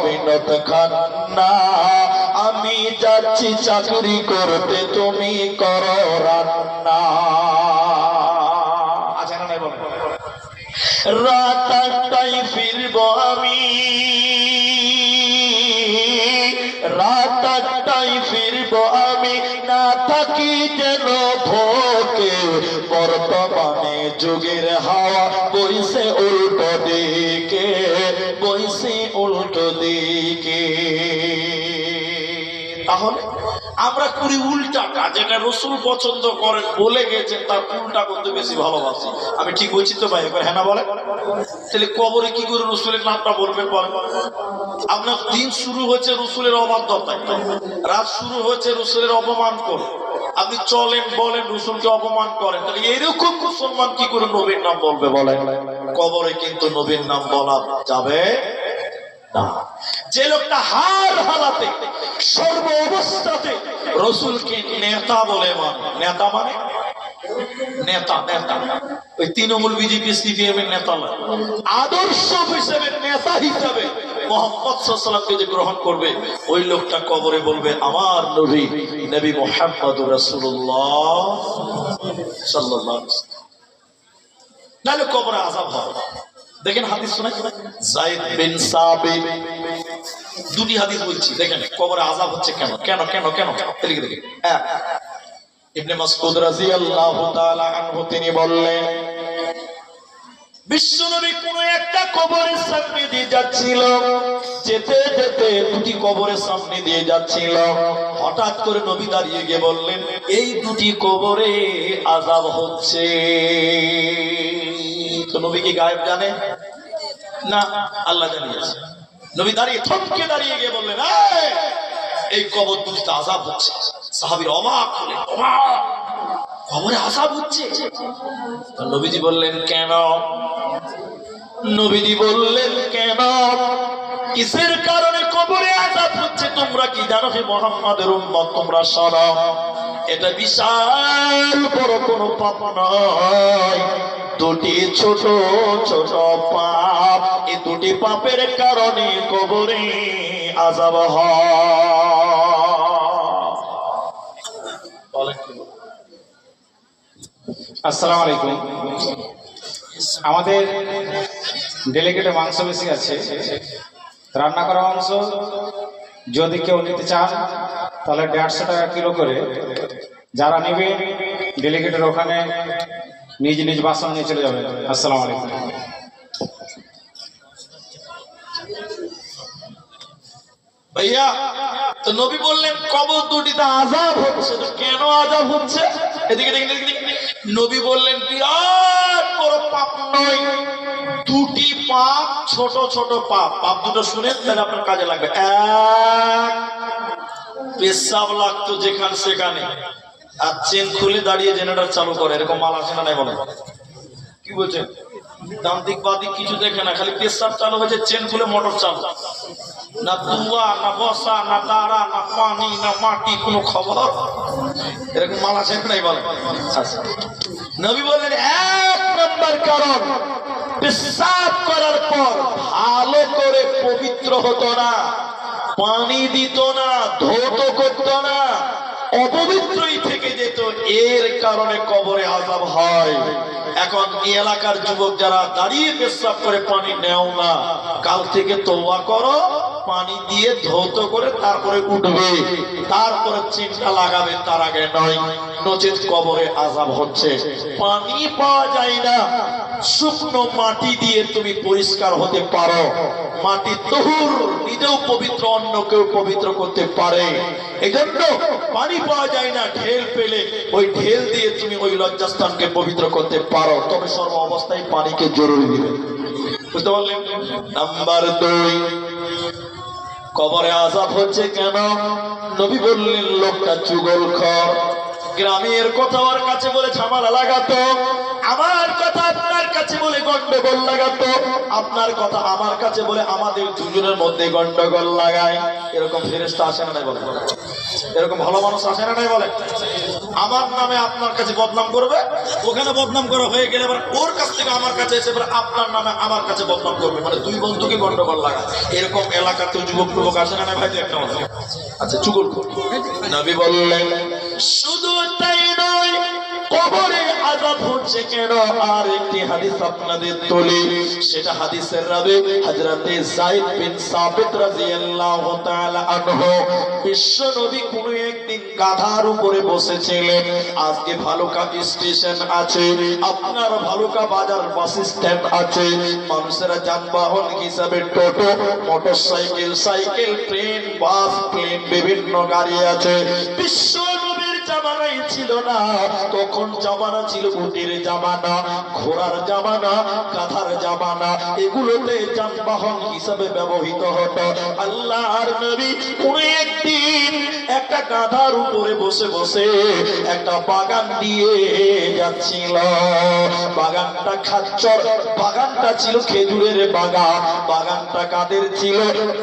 S1: বিনোদ খান্না, আমি যাচ্ছি চাকরি করতে, তুমি করো রান্না। রাত আটটায় ফিরব আমি, রাত আটটায় ফিরব আমি, না থাকি যেন ভোকে, বর্তমানে যুগের হাওয়া বইছে উল্টো দিকে, বইছে উল্টো দিকে। তাহলে আমরা করি উল্টাটা, যেটা রসুল পছন্দ করেন, বলে গেছেন, তার উল্টা করতে বেশি ভালোবাসি। আমি ঠিক বলছি তো ভাই? হ্যাঁ না বলে? তাহলে কবরে কি করে রসুলের নামটা বলবেন বলেন? আপনার দিন শুরু হচ্ছে রসুলের অবাধ্যতায়, রাত শুরু হচ্ছে রসুলের অপমান করে, আপনি চলেন বলেন রসুলকে অপমান করেন, তাহলে এরকম মুসলমান কি করে নবীর নাম বলবে বলেন? কবরে কিন্তু নবীর নাম বলা যাবে না। যে লোকটা হার হালাতে, সর্ব অবস্থাতে রসুলকে নেতা বলে মানে, নেতা মানে নেতা, নেতা ওই তৃণমূল, বিজেপি, সিপিএম এর নেতা নয়, আদর্শ হিসেবে, নেতা হিসাবে মুহাম্মদ সাল্লাল্লাহু আলাইহি ওয়াসাল্লামকে যে গ্রহণ করবে, ওই লোকটা কবরে বলবে আমার নবী, নবী মুহাম্মদুর রাসূলুল্লাহ সাল্লাল্লাহু আলাইহি ওয়াসাল্লাম। নাহলে কবরে আযাব হবে। দেখেন হাদিস শোনাই, যায়েদ বিন সাবিত, দুটি হাদিস বলছি, দেখেন কবরে আযাব হচ্ছে কেন কেন কেন কেন এদিকে দেখেন। ইবনে মাসউদ রাদিয়াল্লাহু তাআলা আনহু তিনি বললেন, বিশ্বনবী কোন একটা কবরের সামনে দিয়ে যাচ্ছিল, যেতে যেতে দুটি কবরের সামনে দিয়ে যাচ্ছিল, হঠাৎ করে নবী দাঁড়িয়ে গিয়ে বললেন, এই দুটি কবরে আযাব হচ্ছে। তো নবী কি গায়েব জানে না? আল্লাহ জানিয়েছে। নবী দাঁড়িয়ে থমকে দাঁড়িয়ে গিয়ে বললেন, এই কবর দুটিতে আযাব হচ্ছে। সাহাবীরা অবাক হলেন, অবাক, কবরে আযাব হচ্ছে? নবীজি বললেন কেন? নবীজি বললেন কেন, কিসের কারণে কবরে আযাব হচ্ছে তোমরা কি জানো? হে মুহাম্মাদের উম্মত, তোমরা শোনো, এটা বিশাল বড় কোনো পাপ নয়, দুটি ছোট ছোট পাপ, এই দুটি পাপের কারণে কবরে আযাব হয়।
S2: আসসালামু আলাইকুম। আমাদের ডেলিকেটে মাংস বেশি আছে, রান্না করা মাংস যদি কেউ নিতে চান তাহলে 150 টাকা কিলো করে। যারা নেবে ডেলিকেটের ওখানে নিজ নিজ বাসন নিয়ে চলে যাবেন। আসসালামু আলাইকুম।
S1: ভাইয়া, তো নবী বললেন কবর দুটিতে আযাব হচ্ছে, তো কেন আযাব হচ্ছে? এদিকে দেখেন, নবী বললেন বিরাট বড় পাপ নয়, দুটি পাপ, ছোট ছোট পাপ। পাপ দুটো শুনেন তাহলে আপনার কাজে লাগবে। এক, পেশাব লাগতো যেখানে সেখানে, আর চেন খুলে দাঁড়িয়ে জেনারেটর চালু করে, এরকম মাল আসে না? নাই বলে কি বলছেন? দান্তিক বাদিক কিছু দেখে না, খালি পেশাব চালু হয়েছে, চেন খুলে মোটর চালু, না দুয়া, না বসা, না দাঁড়া, না পানি, না মাটি, কোনো খবর। এরকম মাল আছে নাই বলে? নবী বললেন 1 নম্বর কারণ, পেশাব করার পর ভালো করে পবিত্র হতো না, পানি দিত না, ধৌত করতো না, অপবিত্রই থেকে যেত, এর কারণে কবরে আযাব হয়। এখন এই এলাকার যুবক যারা দাঁড়িয়ে পেশাব করে পানি নেও না, কাল থেকে তওবা করো, পানি দিয়ে ধৌত করে তারপরে উঠবে, তারপরে চিন্তা লাগাবে, তার আগে নয়, নচেত কবরে আযাব হচ্ছে। পানি পাওয়া যায় না, শুকনো মাটি দিয়ে তুমি পরিষ্কার হতে পারো। মাটি তহুর, নিজেও পবিত্র, অন্য কেউ পবিত্র করতে পারে। এজন্য পানি পাওয়া যায় না, ঢেল পেলে ওই ঢেল দিয়ে তুমি ওই লজ্জাস্থানকে পবিত্র করতে পারো, তবে সর্ব অবস্থায় পানিকে জরুরি দিবে। বুঝতে পারলেন? নাম্বার 2, কবরে আযাব হচ্ছে কেন? নবী বললেন লোকটা চুগলখোর, গ্রামের কথা ওর কাছে বলে ঝামেলা লাগাতো, আমার কথা আপনার কাছে বলে গন্ডগোল লাগাতো, আপনার কথা আমার কাছে বলে আমাদের দুজনের মধ্যে গন্ডগোল লাগায়। এরকম ফেরেশতা আসে না নাই বলে? এরকম ভালো মানুষ আসে না নাই বলে? আমার নামে আপনার কাছে বদনাম করবে, ওখানে বদনাম করা হয়ে গেলে এবার ওর কাছ থেকে আমার কাছে এসে এবার আপনার নামে আমার কাছে বদনাম করবে, মানে দুই বন্ধুকে গন্ডগোল লাগায়। এরকম এলাকাতে যুবক যুবক আসে না নাই ভাই? একটা কথা, আচ্ছা চুগলখোর। নবী বললেন শুধু তাই নয়, কবরে আযাব হচ্ছে কেন? আর একটি হাদিস আপনাদের তোলে, সেটা হাদিসের রাবি হযরতে যায়েদ বিন সাবিত রাদিয়াল্লাহু তাআলা আনহু। বিশ্ব নবী কোন একদিন গাধার উপরে বসেছিলেন। আজকে ভালুকা স্টেশন আছে, আপনার ভালুকা বাজার বাস স্ট্যান্ড আছে, মানুষেরা যানবাহন হিসাবে টোটো, মোটরসাইকেল, সাইকেল, ট্রেন, বাস, প্লেন, বিভিন্ন গাড়ি আছে। বিশ্ব জামানাই ছিল না, তখন জামানা ছিল উটের জামানা, ঘোড়ার জামানা, গাধার জামানা, এগুলোতে যানবাহন হিসাবে ব্যবহৃত হতো। আল্লাহর নবী কোন একদিন একটা গাধার উপরে বসে বসে একটা বাগান দিয়ে যাচ্ছিল। বাগানটা খাচ্চর, বাগানটা ছিল খেজুরের বাগান। বাগানটা কাদের ছিল?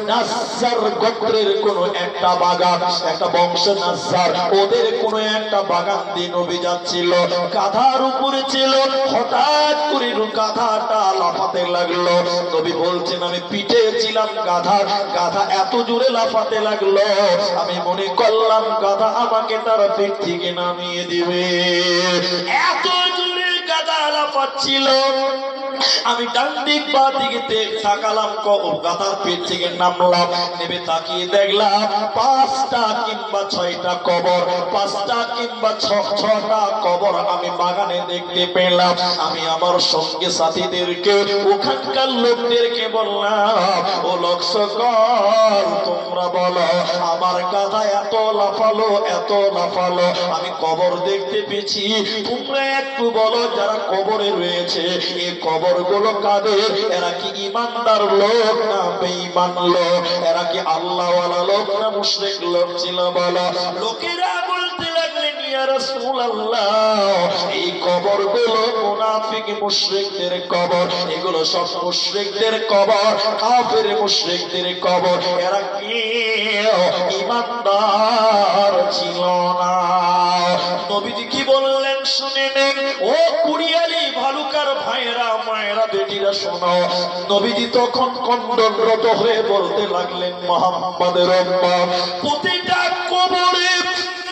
S1: নাজ্জার গোত্রের কোন একটা বাগান, একটা বংশ নাজ্জার, ওদের কোন একটা বাগান দিয়ে নবী যাচ্ছিল। গাধার উপরে ছিল, হঠাৎ করে গাধাটা লাফাতে লাগলো। নবী বলছেন আমি পিঠে ছিলাম গাধার, গাধা এত জোরে লাফাতে লাগলো, আমি মনে করলাম গাধা আমাকে তার পেট থেকে নামিয়ে দিবে। এত জোরে গাধা লাফাচ্ছিল, আমি ডান দিক বা দিকে তাকালাম, গাধার পেট থেকে নামলাম, নেমে তাকিয়ে দেখলাম 5টা কিংবা 6টা কবর, 5টা কিংবা 6টা কবর আমি বাগানে দেখতে পেলাম। আমি আমার সঙ্গে সাথীদেরকে, ওখানকার লোকদেরকে বললাম, ও লোক সকল তোমরা বলো আমার গাধা এত লাফালো, এত লাফালো, আমি কবর দেখতে পেয়েছি, তোমরা একটু বলো যারা কবরে রয়েছে এই কবরগুলো কাদের? এরা কি ইমানদার লোক না বেঈমান লোক? এরা কি আল্লাহওয়ালা লোক না মুশরিক লোক ছিল? বলো। লোকেরা বলতে লাগলেন ইয়া রাসূলুল্লাহ, এই কবরগুলো মুনাফিক মুশরিকদের কবর, এগুলো সব মুশরিকদের কবর, কাফের মুশরিকদের কবর, এরা কি ইমানদার ছিল না। নবীজি কি বললেন শুনে নেন, ও কুড়িয়ালি ভালুকার ভাইয়েরা, মায়েরা, বেটিরা শোনো। নবীজি তখন কণ্ডনরত হয়ে বলতে লাগলেন মুহাম্মাদের উম্মত, প্রতিটা কবরে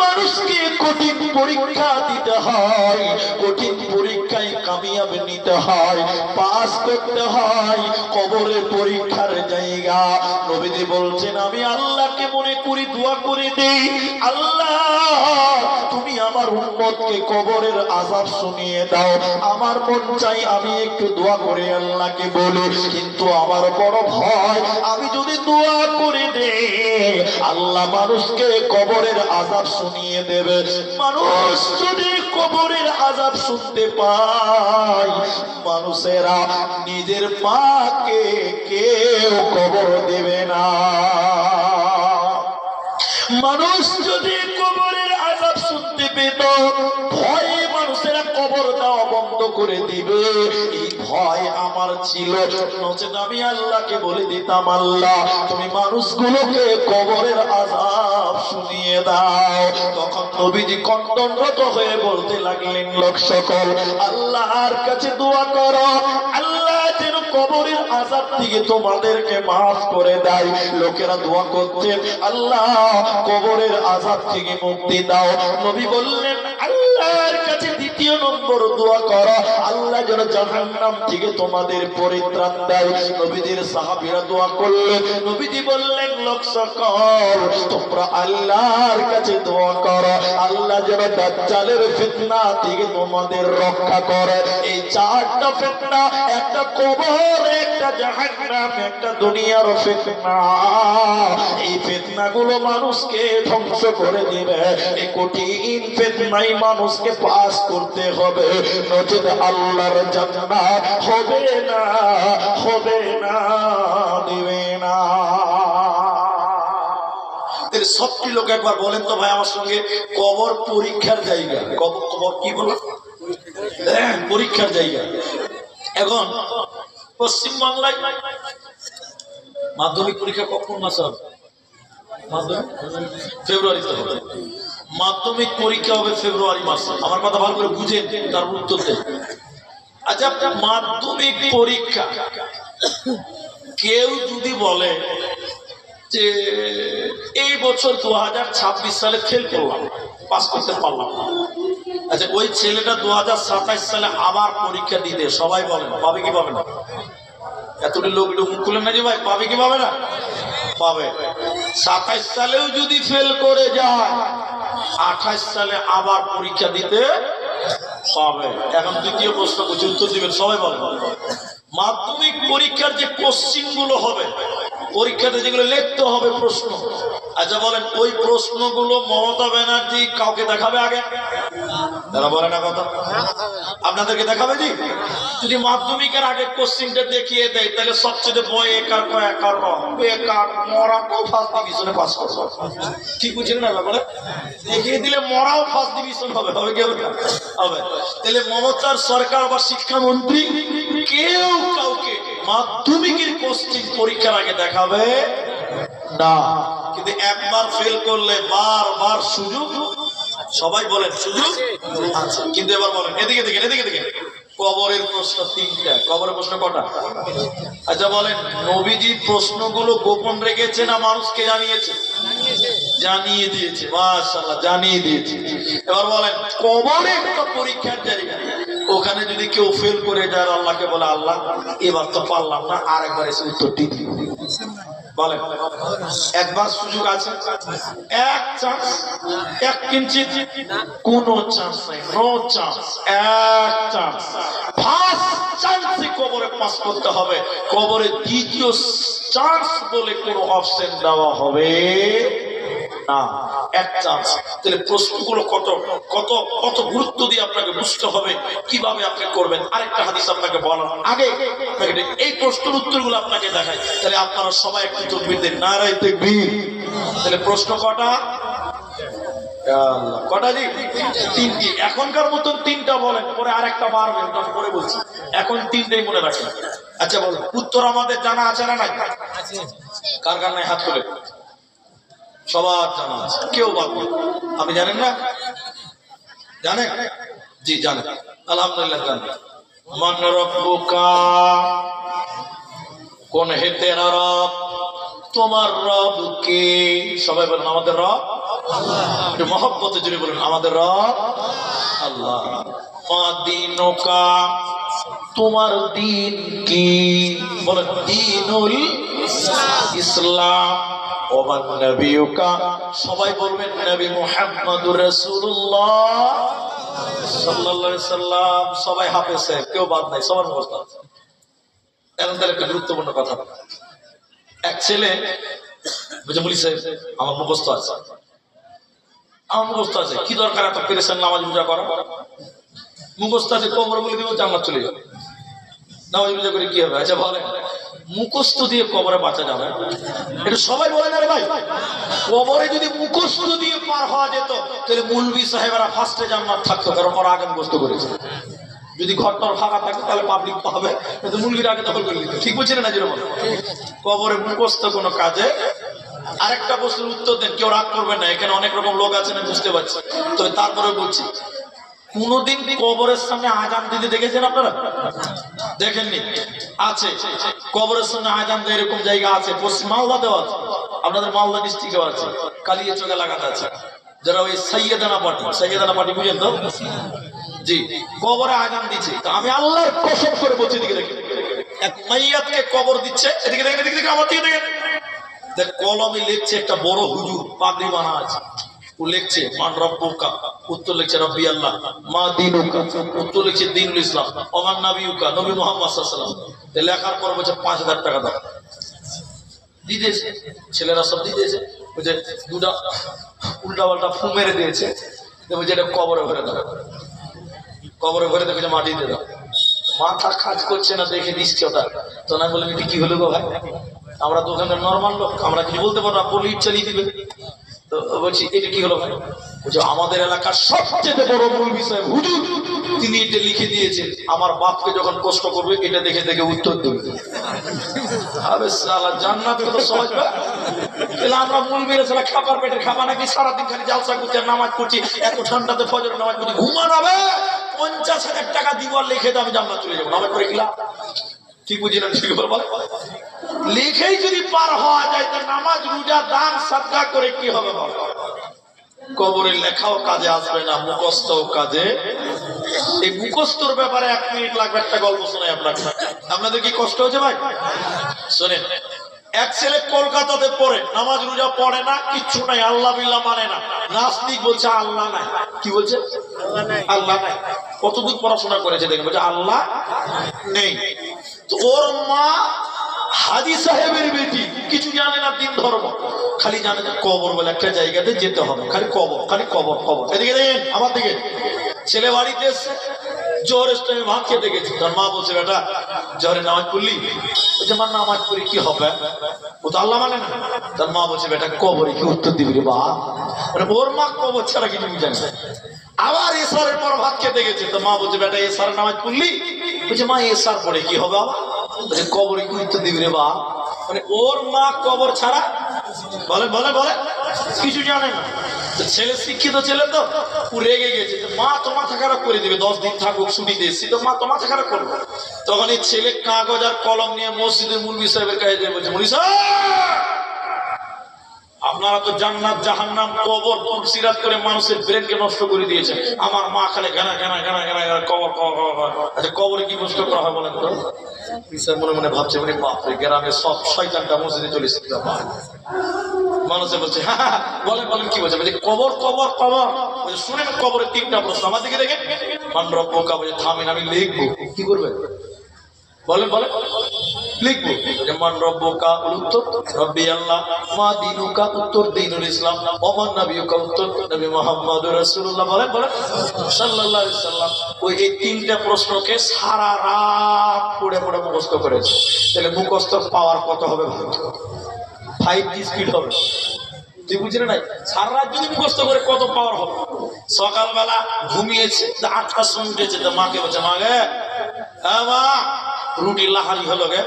S1: মানুষকে কঠিন পরীক্ষা দিতে হয়, কঠিন পরীক্ষা পরীক্ষায় কামিয়াব নিতে হয়, পাস করতে হয়। কবরের পরীক্ষার জায়গা। নবীজি বলছেন আমি আল্লাহকে মনে করি দোয়া করে দেই, আল্লাহ তুমি আমার উম্মতকে কবরের আযাব শুনিয়ে দাও। আমার মন চাই আমি একটু দোয়া করে আল্লাহকে বলি, কিন্তু আমার বড় ভয় আমি যদি দোয়া করে দেই আল্লাহ মানুষকে কবরের আযাব শুনিয়ে দেবে। মানুষ যদি কবরের আযাব শুনতে পায়, মানুষেরা নিজের পাকে কেউ কবর দেবে না। মানুষ যদি কবরের আযাব শুনতে পেত, ভয়ে মানুষেরা কবর দেওয়া বন্ধ করে দিবে। এই ভয় আমার ছিল, নচেত আমি আল্লাহকে বলে দিতাম আল্লাহ তুমি মানুষগুলোকে কবরের আযাব শুনিয়ে দাও। তখন নবীজি কণ্ঠরত হয়ে বলতে লাগলেন লোক সকল আল্লাহর কাছে দোয়া করো, আল্লাহ যেন কবরের আযাব থেকে তোমাদেরকে মাফ করে দেয়। লোকেরা দোয়া করতেন আল্লাহ কবরের আযাব থেকে মুক্তি দাও। নবী বললেন আল্লাহর কাছে দ্বিতীয় নম্বর দোয়া করো, আল্লাহ যেন জাহান্নাম থেকে তোমাদের পরিত্রাণ দেয়। নবীদের সাহাবীরা দোয়া করলেন, নবীজি বললেন লোক সকল তোমরা আল্লাহর কাছে দোয়া করো, আল্লাহ যেন দাজ্জালের ফিতনা থেকে তোমাদের রক্ষা করে। এই চারটা ফিতনা, একটা কবর, একটা জাহান্নাম, একটা দুনিয়ার ফিতনা, এই ফিতনাগুলো মানুষকে ধ্বংস করে দিবে। এই কঠিন ফিতনাই মানুষকে পাস করতে হবে, নচেত আল্লাহর জান্নাত হবে না, হবে না, দিবে না। সবটি লোক একবার বলেন তো ভাই আমার সঙ্গে, কবর পরীক্ষার জায়গা। কবর কি বলো? পরীক্ষার জায়গা। এখন পশ্চিমবাংলায় মাধ্যমিক পরীক্ষা কখন মাস হবে? মাধ্যমিক ফেব্রুয়ারিতে হবে। মাধ্যমিক পরীক্ষা হবে ফেব্রুয়ারি মাসে। আমার কথা ভালো করে বুঝেন, তার উত্তর দেন। আচ্ছা মাধ্যমিক পরীক্ষা কেউ যদি বলে যে এই বছর 2026 সালে ফেল করলাম, পাস করতে পারলাম না, আচ্ছা ওই ছেলেটা 2027 সালে আবার পরীক্ষা দিতে, সবাই বলেন পাবে কি পাবে না? এতটি লোক মুখ খুলেন না যে ভাই পাবে কি পাবে না? পাবে। 27 সালেও যদি ফেল করে যায় 28 সালে আবার পরীক্ষা দিতে হবে। এখন দ্বিতীয় প্রশ্ন করছি, উত্তর দিবেন সবাই বলেন। মাধ্যমিক পরীক্ষার যে কোশ্চিন গুলো হবে, পরীক্ষাতে যেগুলো লিখতে হবে প্রশ্ন, আচ্ছা বলেন ওই প্রশ্নগুলো মমতা ব্যানার্জি কাউকে দেখাবে আগে? তারা বলে না কথা, আপনাদেরকে দেখাবে জি? যদি মাধ্যমিকের আগে কোশ্চিনটা দেখিয়ে দেয় তাহলে সবচেয়ে বই একার একার বেকার মরা তো ফার্স্ট ডিভিশনে পাস করবে। ঠিক বুঝছেন না ব্যাপারে? দেখিয়ে দিলে মরাও ফার্স্ট ডিভিশন হবে, হবে কি হবে? হবে। তাহলে মমতার সরকার বা শিক্ষামন্ত্রী কেউ কাউকে মাধ্যমিকের কোশ্চিন পরীক্ষার আগে দেখাবে না। কিন্তু একবার ফেল করলে বারবার সুযোগ, সবাই বলেন সুযোগ আছে। কিন্তু এবার বলেন এদিকে দেখেন, এদিকে দেখেন, কবরের প্রশ্ন 3টা। কবরের প্রশ্ন কটা? আচ্ছা বলেন নবীজি প্রশ্নগুলো গোপন রেখেছে না মানুষকে জানিয়েছে? জানিয়ে দিয়েছে, মাশাআল্লাহ জানিয়ে দিয়েছে। এবার বলেন কবরে একটা পরীক্ষার জায়গা, ওখানে যদি কেউ ফেল করে যায় আল্লাহকে বলে আল্লাহ এবার তো পারলাম না, আর একবার এসে উত্তর দিই, বলেন একবার সুযোগ আছে? এক চান্স, এক কিঞ্চিত, কোনো চান্স নাই, নো চান্স, এক চান্স। ফার্স্ট চান্সে কবরে পাস করতে হবে, কবরে দ্বিতীয় চান্স বলে কোনো অপশন দেওয়া হবে না, এক চান্স। তাহলে প্রশ্নগুলো কত কত কত গুরুত্ব দিয়ে আপনাকে বুঝতে হবে, কিভাবে আপনি করবেন। আরেকটা হাদিস আপনাকে বলার আগে এই প্রশ্নের উত্তরগুলো আপনাকে দেখাই, তাহলে আপনারা সবাই একটু তাকবীর দেন, নারায়ে তাকবীর। তাহলে প্রশ্ন কটা? কটা জি? 3টি। এখনকার মতন 3টা বলেন, পরে আরেকটা বাড়বে, ওটা পরে বলছি, এখন 3টাই মনে রাখেন। আচ্ছা বলুন উত্তর আমাদের জানা আছে না নাই? কার কার নাই হাত তুলে? সবার জানা আছে, কেউ বাদ নেই। আপনি জানেন না? জানেন? জি জানেন, আলহামদুলিল্লাহ জানেন। মান রব্বুকা, কোন হে তেরা রব, তোমার রব কে? সবাই বলেন আমাদের রব আল্লাহ। একটু মহব্বতে জুড়ে বলুন আমাদের রব আল্লাহ। মা দীনুকা, তোমার দিন কি? বলে দীনুল ইসলাম। ওমান নবিয়ুকা, সবাই বলবেন নবী মুহাম্মদুর রাসূলুল্লাহ সাল্লাল্লাহু আলাইহি সাল্লাম। সবাই হাফেজ সাহেব, কেউ বাদ নাই, সবার মুখস্থ আছে। এখন তাহলে একটা গুরুত্বপূর্ণ কথা, এক ছেলে বলছে মুলি সাহেব আমার মুখস্থ আছে, আমার মুখস্থ আছে, কি দরকার এত পেরেছেন নামাজ রোজা করা? মুখস্থ আছে, কবর বলে দিব জান্নাত চলে যাবে, নামাজ রোজা করে কি হবে? আচ্ছা বলেন, মুখস্থ দিয়ে কবরে বাঁচা যাবে? এটা সবাই বলে না রে ভাই। কবরে যদি মুখস্থ দিয়ে পার হওয়া যেত তাহলে মুলবি সাহেবরা ফার্স্টে জান্নাত থাকতো, কারণ ওরা আগে মুখস্থ করেছে। যদি ঘরটার ফাঁকা থাকে তাহলে পাবলিক পাবে, কিন্তু মুলবির আগে দখল করে দিত। ঠিক বলছেন না যেরকম? কবরে মুখস্থ কোনো কাজে। আরেকটা প্রশ্নের উত্তর দেন, কেউ রাগ করবেন না, এখানে অনেক রকম লোক আছেন বুঝতে পারছি, তবে তারপরে বলছি, কোনদিন কবরের সামনে আজান দিতে দেখেছেন আপনারা? দেখেননি? আছে, কবরের সামনে আজান দেয় এরকম জায়গা আছে, পশ্চিম মালদাতেও আছে, আপনাদের মালদা ডিস্ট্রিক্টেও আছে, কালিয়াচকে লাগাতে আছে। যারা ওই সাইয়েদানা পার্টি বুঝেন তো? জি, কবরে আজান দিচ্ছে। তো আমি আল্লাহর কসম করে বলছি, দিকে দেখেন, এক মাইয়াতকে কবর দিচ্ছে, এদিকে দেখেন, এদিকে দেখেন, আমার দিকে দেখেন, দেখ কলমে লিখছে একটা বড় হুজুর, পাগড়ি বানা আছে, ও লিখছে মান রব্বুকা, উত্তর লিখছে রব্বি আল্লাহ, মা দীনুকা, উত্তর লিখছে দীনুল ইসলাম, ওমান নবিয়ুকা, নবী মুহাম্মদ সাল্লাল্লাহু আলাইহি ওয়াসাল্লাম। লেখার পর বলছে 5000 টাকা দাও, দিয়েছে, ছেলেরা সব দিয়েছে, বলছে দুটা উল্টা পাল্টা ফু মেরে দিয়েছে, বলছে এটা কবরে ভরে দাও, কবরে ভরে দেখে মাটি দিয়ে দাও। মাথা কাজ করছে না, দেখে দিচ্ছে ওটা। তো না বললাম এটা কি হলো গো ভাই, আমরা তো ওখানে নর্মাল লোক, আমরা কিছু বলতে পারবো না, বলি চালিয়ে দিবে। তো বলছি এটা কি হলো ভাই? বলছে আমাদের এলাকার সবচেয়ে বড় মুলবি সাহেব হুজুর, তিনি এটা লিখে দিয়েছেন, আমার বাপকে যখন কষ্ট করবে এটা দেখে দেখে উত্তর দেবে। আরে শালা, জান্নাত কত সহজ ভাই। তাহলে আমরা মুলবিরা শালা খাবার পেটের খাবা নাকি? সারাদিন খালি জালসা করছি আর নামাজ পড়ছি, এত ঠান্ডাতে ফজরের নামাজ পড়ছি, ঘুমানাবে 50,000 টাকা দিব আর লিখে দাও আমি জান্নাত চলে যাবো, নামাজ পড়ে গেলাম। ঠিক বুঝলেন? ঠিক বল, লিখেই যদি পার হওয়া যায় তো নামাজ রোজা দান সাদকা করে কি হবে? কবরে লেখাও কাজে আসবে না, মুখস্থও কাজে। এই মুখস্থর ব্যাপারে 1 মিনিট লাগবে, একটা গল্প শোনাই আপনাকে। আপনাদের কি কষ্ট হচ্ছে ভাই? শোনেন, এক ছেলে কলকাতাতে পড়ে, নামাজ রোজা পড়ে না, কিচ্ছু নাই, আল্লাহ বিল্লাহ মানে না, নাস্তিক, বলছে আল্লাহ নাই। কি বলছে? আল্লাহ নাই। কতদূর পড়াশোনা করেছে দেখেন, বলছে আল্লাহ নেই। তো ওর মা হাজি সাহেবের বেটি, কিছু জানে না দিন ধর্ম, খালি জানে যে কবর বলে একটা জায়গাতে যেতে হবে, খালি কবর, খালি কবর কবর। এদিকে দেখেন আমার দিকে, ছেলে বাড়িতে এসছে, জোহরের টাইমে ভাত খেতে গেছে, তার মা বলছে বেটা জোহরে নামাজ পড়লি? বলছে মা নামাজ পড়ি কি হবে? ও তো আল্লাহ মানে না। তার মা বলছে বেটা কবরে কি উত্তর দিবি রে বা? ওর মা কবর ছাড়া কিছু জানে না। আবার এসারের পর ভাত খেতে গেছে, তো মা বলছে বেটা এসার নামাজ পড়লি? বলছে মা এসার পরে কি হবে? আবার বলছে কবরে কি উত্তর দিবি রে বা? মানে ওর মা কবর ছাড়া বলে বলে বলে কিছু জানে না। ছেলে শিক্ষিত ছেলে, তো ও রেগে গেছে, মা তো মাথা খারাপ করে দিবে, 10 দিন থাকুক ছুটিতে এসেছি, তো মা তো মাথা খারাপ করবে। তখন এই ছেলে কাগজ আর কলম নিয়ে মসজিদের মুলবি সাহেবের কাছে দিয়ে বলছে, মুলবি সাহেব আপনারা তো জান্নাত জাহান্নাম কবর তফসিরাত করে মানুষের ব্রেনকে নষ্ট করে দিয়েছেন, আমার মা খালি গানা গানা গানা গানা কবর কবর। আচ্ছা কবরে কি নষ্ট করা হয় বলেন তো? মনে মনে ভাবছে, মানে বাপরে, গ্রামে সব শয়তানটা মসজিদে চলে এসেছে। মানুষে বলছে হ্যাঁ, বলেন বলেন কি বলছে? বলছে কবর কবর কবর। শুনেন কবরের 3টা প্রশ্ন, আমার দিকে দেখেন। মান রব্বুকা, বলছে থামেন আমি লিখবো। কি করবে বলেন বলেন? লিখবো। মান রব্বুকা, উত্তর রব্বি আল্লাহ, মা দীনুকা, উত্তর দীনুল ইসলাম, ওমান নবিয়ুকা, উত্তর নবী মুহাম্মদুর রাসূলুল্লাহ, বলেন বলেন সাল্লাল্লাহু আলাইহি সাল্লাম। ওই এই 3টা প্রশ্নকে সারা রাত পড়ে পড়ে মুখস্থ করেছে। তাহলে মুখস্থ পাওয়ার কত হবে? 5G স্পিড হবে। তুই বুঝলি নাই? সারা রাত যদি মুখস্থ করে কত পাওয়ার হবে? সকালবেলা ঘুমিয়েছে, 8টার সময় উঠেছে, তো মাকে বলছে মা গে, হ্যাঁ মা রুটি লাহারি হলো গে।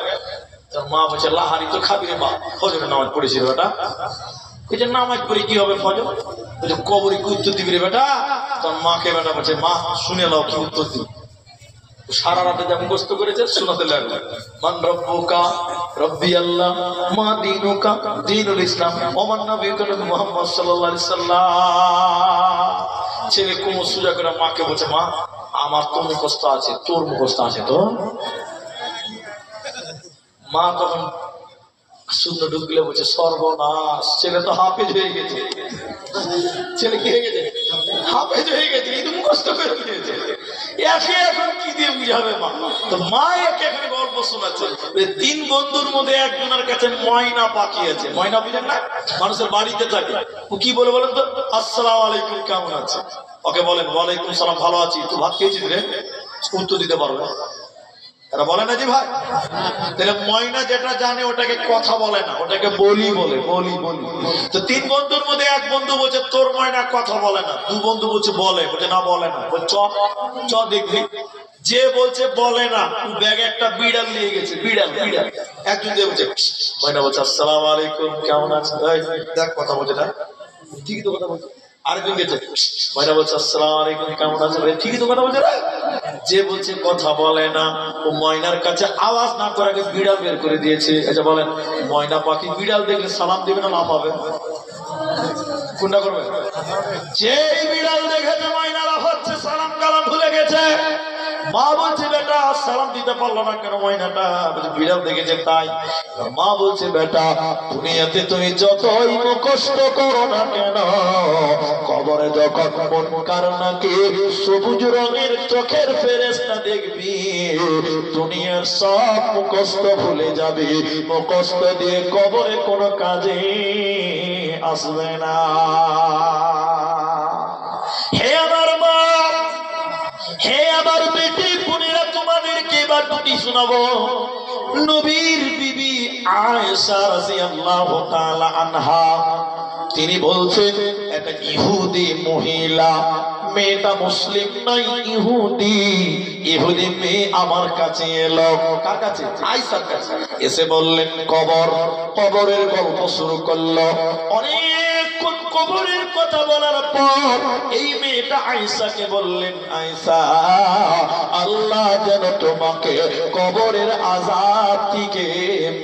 S1: তোর মা বলছে লাহারি তো খাবি রে মা, ফজরের নামাজ পড়েছিল বেটা। বলছে নামাজ পড়ে কি হবে ফজর? বলছে কবরে কি উত্তর দিবি রে বেটা? তোর মাকে বেটা বলছে মা শুনে নাও কি উত্তর দিবি। সারা রাতে যা মুখস্থ করেছে শোনাতে লাগলো। মান রব্বুকা, রব্বি আল্লাহ, মা দীনুকা, দীনুল ইসলাম, ওমান নবিয়ুকা, নবী মুহাম্মদ সাল্লাল্লাহু আলাইহি সাল্লাম। ছেলে কোমর সোজা করে মাকে বলছে মা আমার তো মুখস্থ আছে, তোর মুখস্থ আছে তো? মা তখন শূন্য ঢুকলে বলছে সর্বনাশ, ছেলে তো হাফেজ হয়ে গেছে। ছেলে কি হয়ে গেছে? হাফেজ হয়ে গেছে, কিন্তু মুখস্থ করে দিয়েছে। একে এখন কি দিয়ে বুঝাবে মা? তো মা একে এখানে গল্প শোনাচ্ছে। তিন বন্ধুর মধ্যে একজনের কাছে ময়না পাখি আছে। ময়না বুঝেন না? মানুষের বাড়িতে থাকে। ও কি বলে বলেন তো? আসসালামু আলাইকুম, কেমন আছে? ওকে বলেন ওয়ালাইকুম সালাম, ভালো আছি। তুই ভাত খেয়েছিস রে? উত্তর দিতে পারবে? এরা বলে না যে ভাই। তাহলে ময়না যেটা জানে ওটাকে কথা বলে না, ওটাকে বলি বলে, বলি বলি। তো তিন বন্ধুর মধ্যে এক বন্ধু বলছে তোর ময়না কথা বলে না। দু বন্ধু বলছে বলে, বলছে না বলে না। চ চ দেখবি। যে বলছে বলে না, ব্যাগে একটা বিড়াল নিয়ে গেছে। বিড়াল বিড়াল একজন দিয়ে বলছে, ময়না বলছে আসসালামু আলাইকুম, কেমন আছে? দেখ কথা বলছে না, ঠিকই তো কথা বলছে। আরেকজন গেছে, ময়না বলছে আসসালামু আলাইকুম, কেমন আছে? ঠিকই তো কথা বলছে না। যে বলছে কথা বলে না, ও ময়নার কাছে আওয়াজ না করে আগে বিড়াল বের করে দিয়েছে। আচ্ছা বলেন, ময়না পাখি বিড়াল দেখলে সালাম দেবে না লাফাবে? কোনটা করবে? যেই বিড়াল দেখেছে ময়না লাফাচ্ছে, সালাম কালাম ভুলে গেছে। মা বলছে বেটা সালাম দিতে পারলো না কেন ময়নাটা? বলছে বিড়াল দেখেছে তাই। মা বলছে বেটা দুনিয়াতে তুমি যতই কষ্ট করো না কেন, কবরে যখন মনকার নাকি সবুজ রঙের চোখের ফেরেশতা দেখবি, দুনিয়ার সব কষ্ট ভুলে যাবে। কষ্ট দিয়ে কবরে কোনো কাজে আসবে না। হে আমার মা, হে আমার বেটি বোনেরা, তোমাদেরকে এবার দুটি শোনাবো। নবীর বিবি আয়েশা রাদিয়াল্লাহু তাআলা আনহা তিনি বলছেন, একটা ইহুদি মহিলা, মেয়েটা মুসলিম নয়, ইহুদি। ইহুদি মেয়ে আমার কাছে এলো। কার কাছে? আয়েশার কাছে। এসে বললেন কবর, কবরের গল্প শুরু করলো। অনেকক্ষণ কবরের কথা বলার পর এই মেয়েটা আয়েশাকে বললেন, আয়েশা আল্লাহ যেন তোমাকে কবরের আযাব থেকে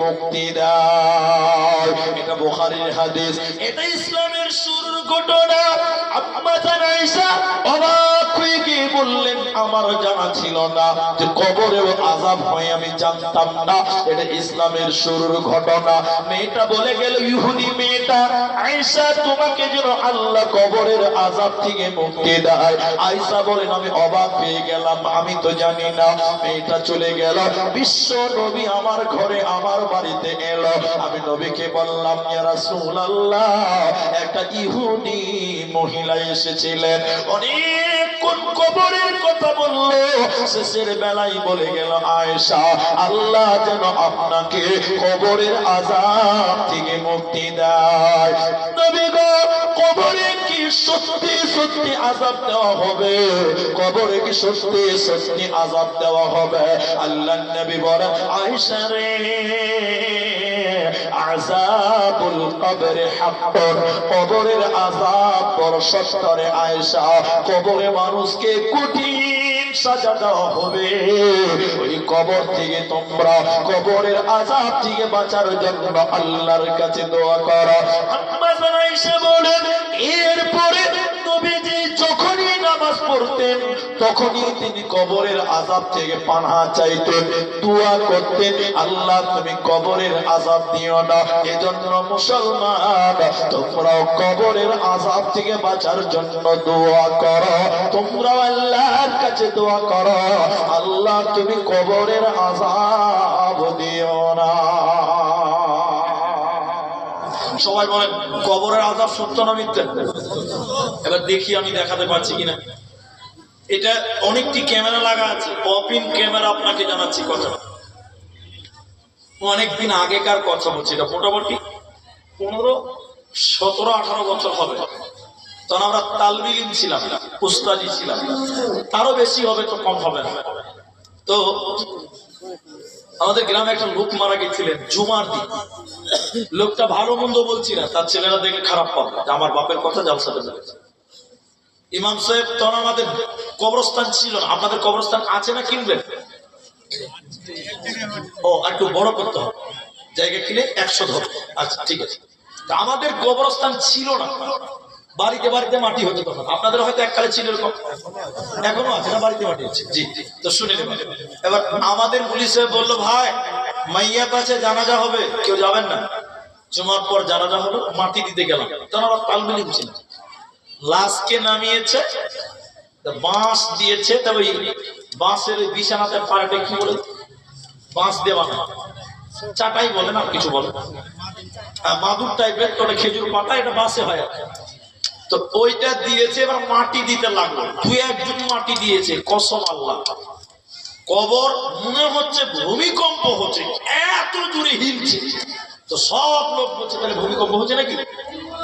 S1: মুক্তি দেয়। এটা বুখারীর হাদিস, এটা ইসলামের শুরুর ঘটনা। আম্মা জান আয়েশা অবাক হয়ে গিয়ে বললেন, আমার জানা ছিল না যে কবরেও আযাব হয়, আমি জানতাম না। এটা ইসলামের শুরুর ঘটনা। মেয়েটা বলে গেল, ইহুদি মেয়েটা, আয়েশা তোমাকে যেন আল্লাহ কবরের আযাব থেকে মুক্তি দেয়। আয়েশা বলেন, আমি অবাক পেয়ে গেলাম, আমি তো জানি না। মেয়েটা চলে গেল। বিশ্ব নবী আমার ঘরে, আমার বাড়িতে এলো। আমি নবীকে বললাম, ইয়া রাসূলুল্লাহ, একটা ইহুদি মহিলা এসেছিলেন, অনেকক্ষণ কবরের কথা বললো। শেষের বেলায় বলে গেল, আয়েশা আল্লাহ যেন আপনাকে কবরের আযাব থেকে মুক্তি দেয়। নবী গো, কবরে কি সত্যি সত্যি আযাব দেওয়া হবে? কবরে কি সত্যি সত্যি আযাব দেওয়া হবে? আল্লাহর নবী বলেন, আয়েশা রে, আযাবুল কবরে হাক্কুন, কবরের আযাব বড় সত্য রে আয়েশা। কবরে মানুষকে কঠিন সাজা দেওয়া হবে। ওই কবর থেকে তোমরা কবরের আযাব থেকে বাঁচার জন্য আল্লাহর কাছে দোয়া করো। আম্মা জান আয়েশা বলেন, এরপরে নবীজি যখনই নামাজ পড়তেন তখনই তিনি কবরের আযাব থেকে পানাহ চাইতেন, দোয়া করতেন, আল্লাহ তুমি কবরের আযাব দিও না। এজন্য মুসলমান, তোমরাও কবরের আযাব থেকে বাঁচার জন্য দোয়া করো। তোমরাও আল্লাহর কাছে দোয়া করো, আল্লাহ তুমি কবরের আযাব দিও না। সবাই বলেন, কবরের আযাব সত্য না মিথ্যা? এবার দেখি আমি দেখাতে পারছি কিনা। এটা অনেকটি ক্যামেরা লাগা আছে, পপিং ক্যামেরা। আপনাকে জানাচ্ছি কথা, অনেকদিন আগেকার কথা বলছি। এটা মোটামুটি 15-17-18 বছর হবে। তখন আমরা তালবিল ইলম ছিলাম, উস্তাদি ছিলাম। তারও বেশি হবে, তো কম হবে না। তো আমাদের গ্রামে একটা লোক মারা গেছিলেন জুমার দিন। লোকটা ভালো মন্দ বলছি না, তার ছেলেরা দেখে খারাপ পাবে, আমার বাপের কথা জালসাতে বলেছে। ইমাম সাহেব তখন আমাদের কবরস্থান ছিল না। আপনাদের কবরস্থান আছে না কিনবেন? ও একটু বড় করতে হবে, জায়গা কিনে 100 ধর। আচ্ছা ঠিক আছে। আমাদের কবরস্থান ছিল না। বাড়িতে বাড়িতে মাটি হতো তখন, আপনাদের হয়তো এককালে ছিল এরকম, এখনো আছে না, বাড়িতে মাটি হচ্ছে। জি, তো শুনে নেবেন। এবার আমাদের পুলিশে বললো, ভাই মাইয়া কাছে জানাজা হবে, কেউ যাবেন না। জুমার পর জানাজা হলো, মাটি দিতে গেলাম, তখন আবার তাল মিলিয়েছে না, লাশকে নামিয়েছে, বাঁশ দিয়েছে, তবে বাঁশের ওই বিছানাতে পাড়াটা কি বলে, বাঁশ দেওয়া না, চাটাই বলে না, কিছু বলে, মাদুর টাইপের, তো খেজুর পাতা, এটা বাঁশে হয় আর কি। তো ওইটা দিয়েছে, এবার মাটি দিতে লাগলো, দুই একজন মাটি দিয়েছে, কসম আল্লাহ, কবর মনে হচ্ছে ভূমিকম্প হচ্ছে, এত জোরে হিলছে। তো সব লোক বলছে তাহলে ভূমিকম্প হচ্ছে নাকি,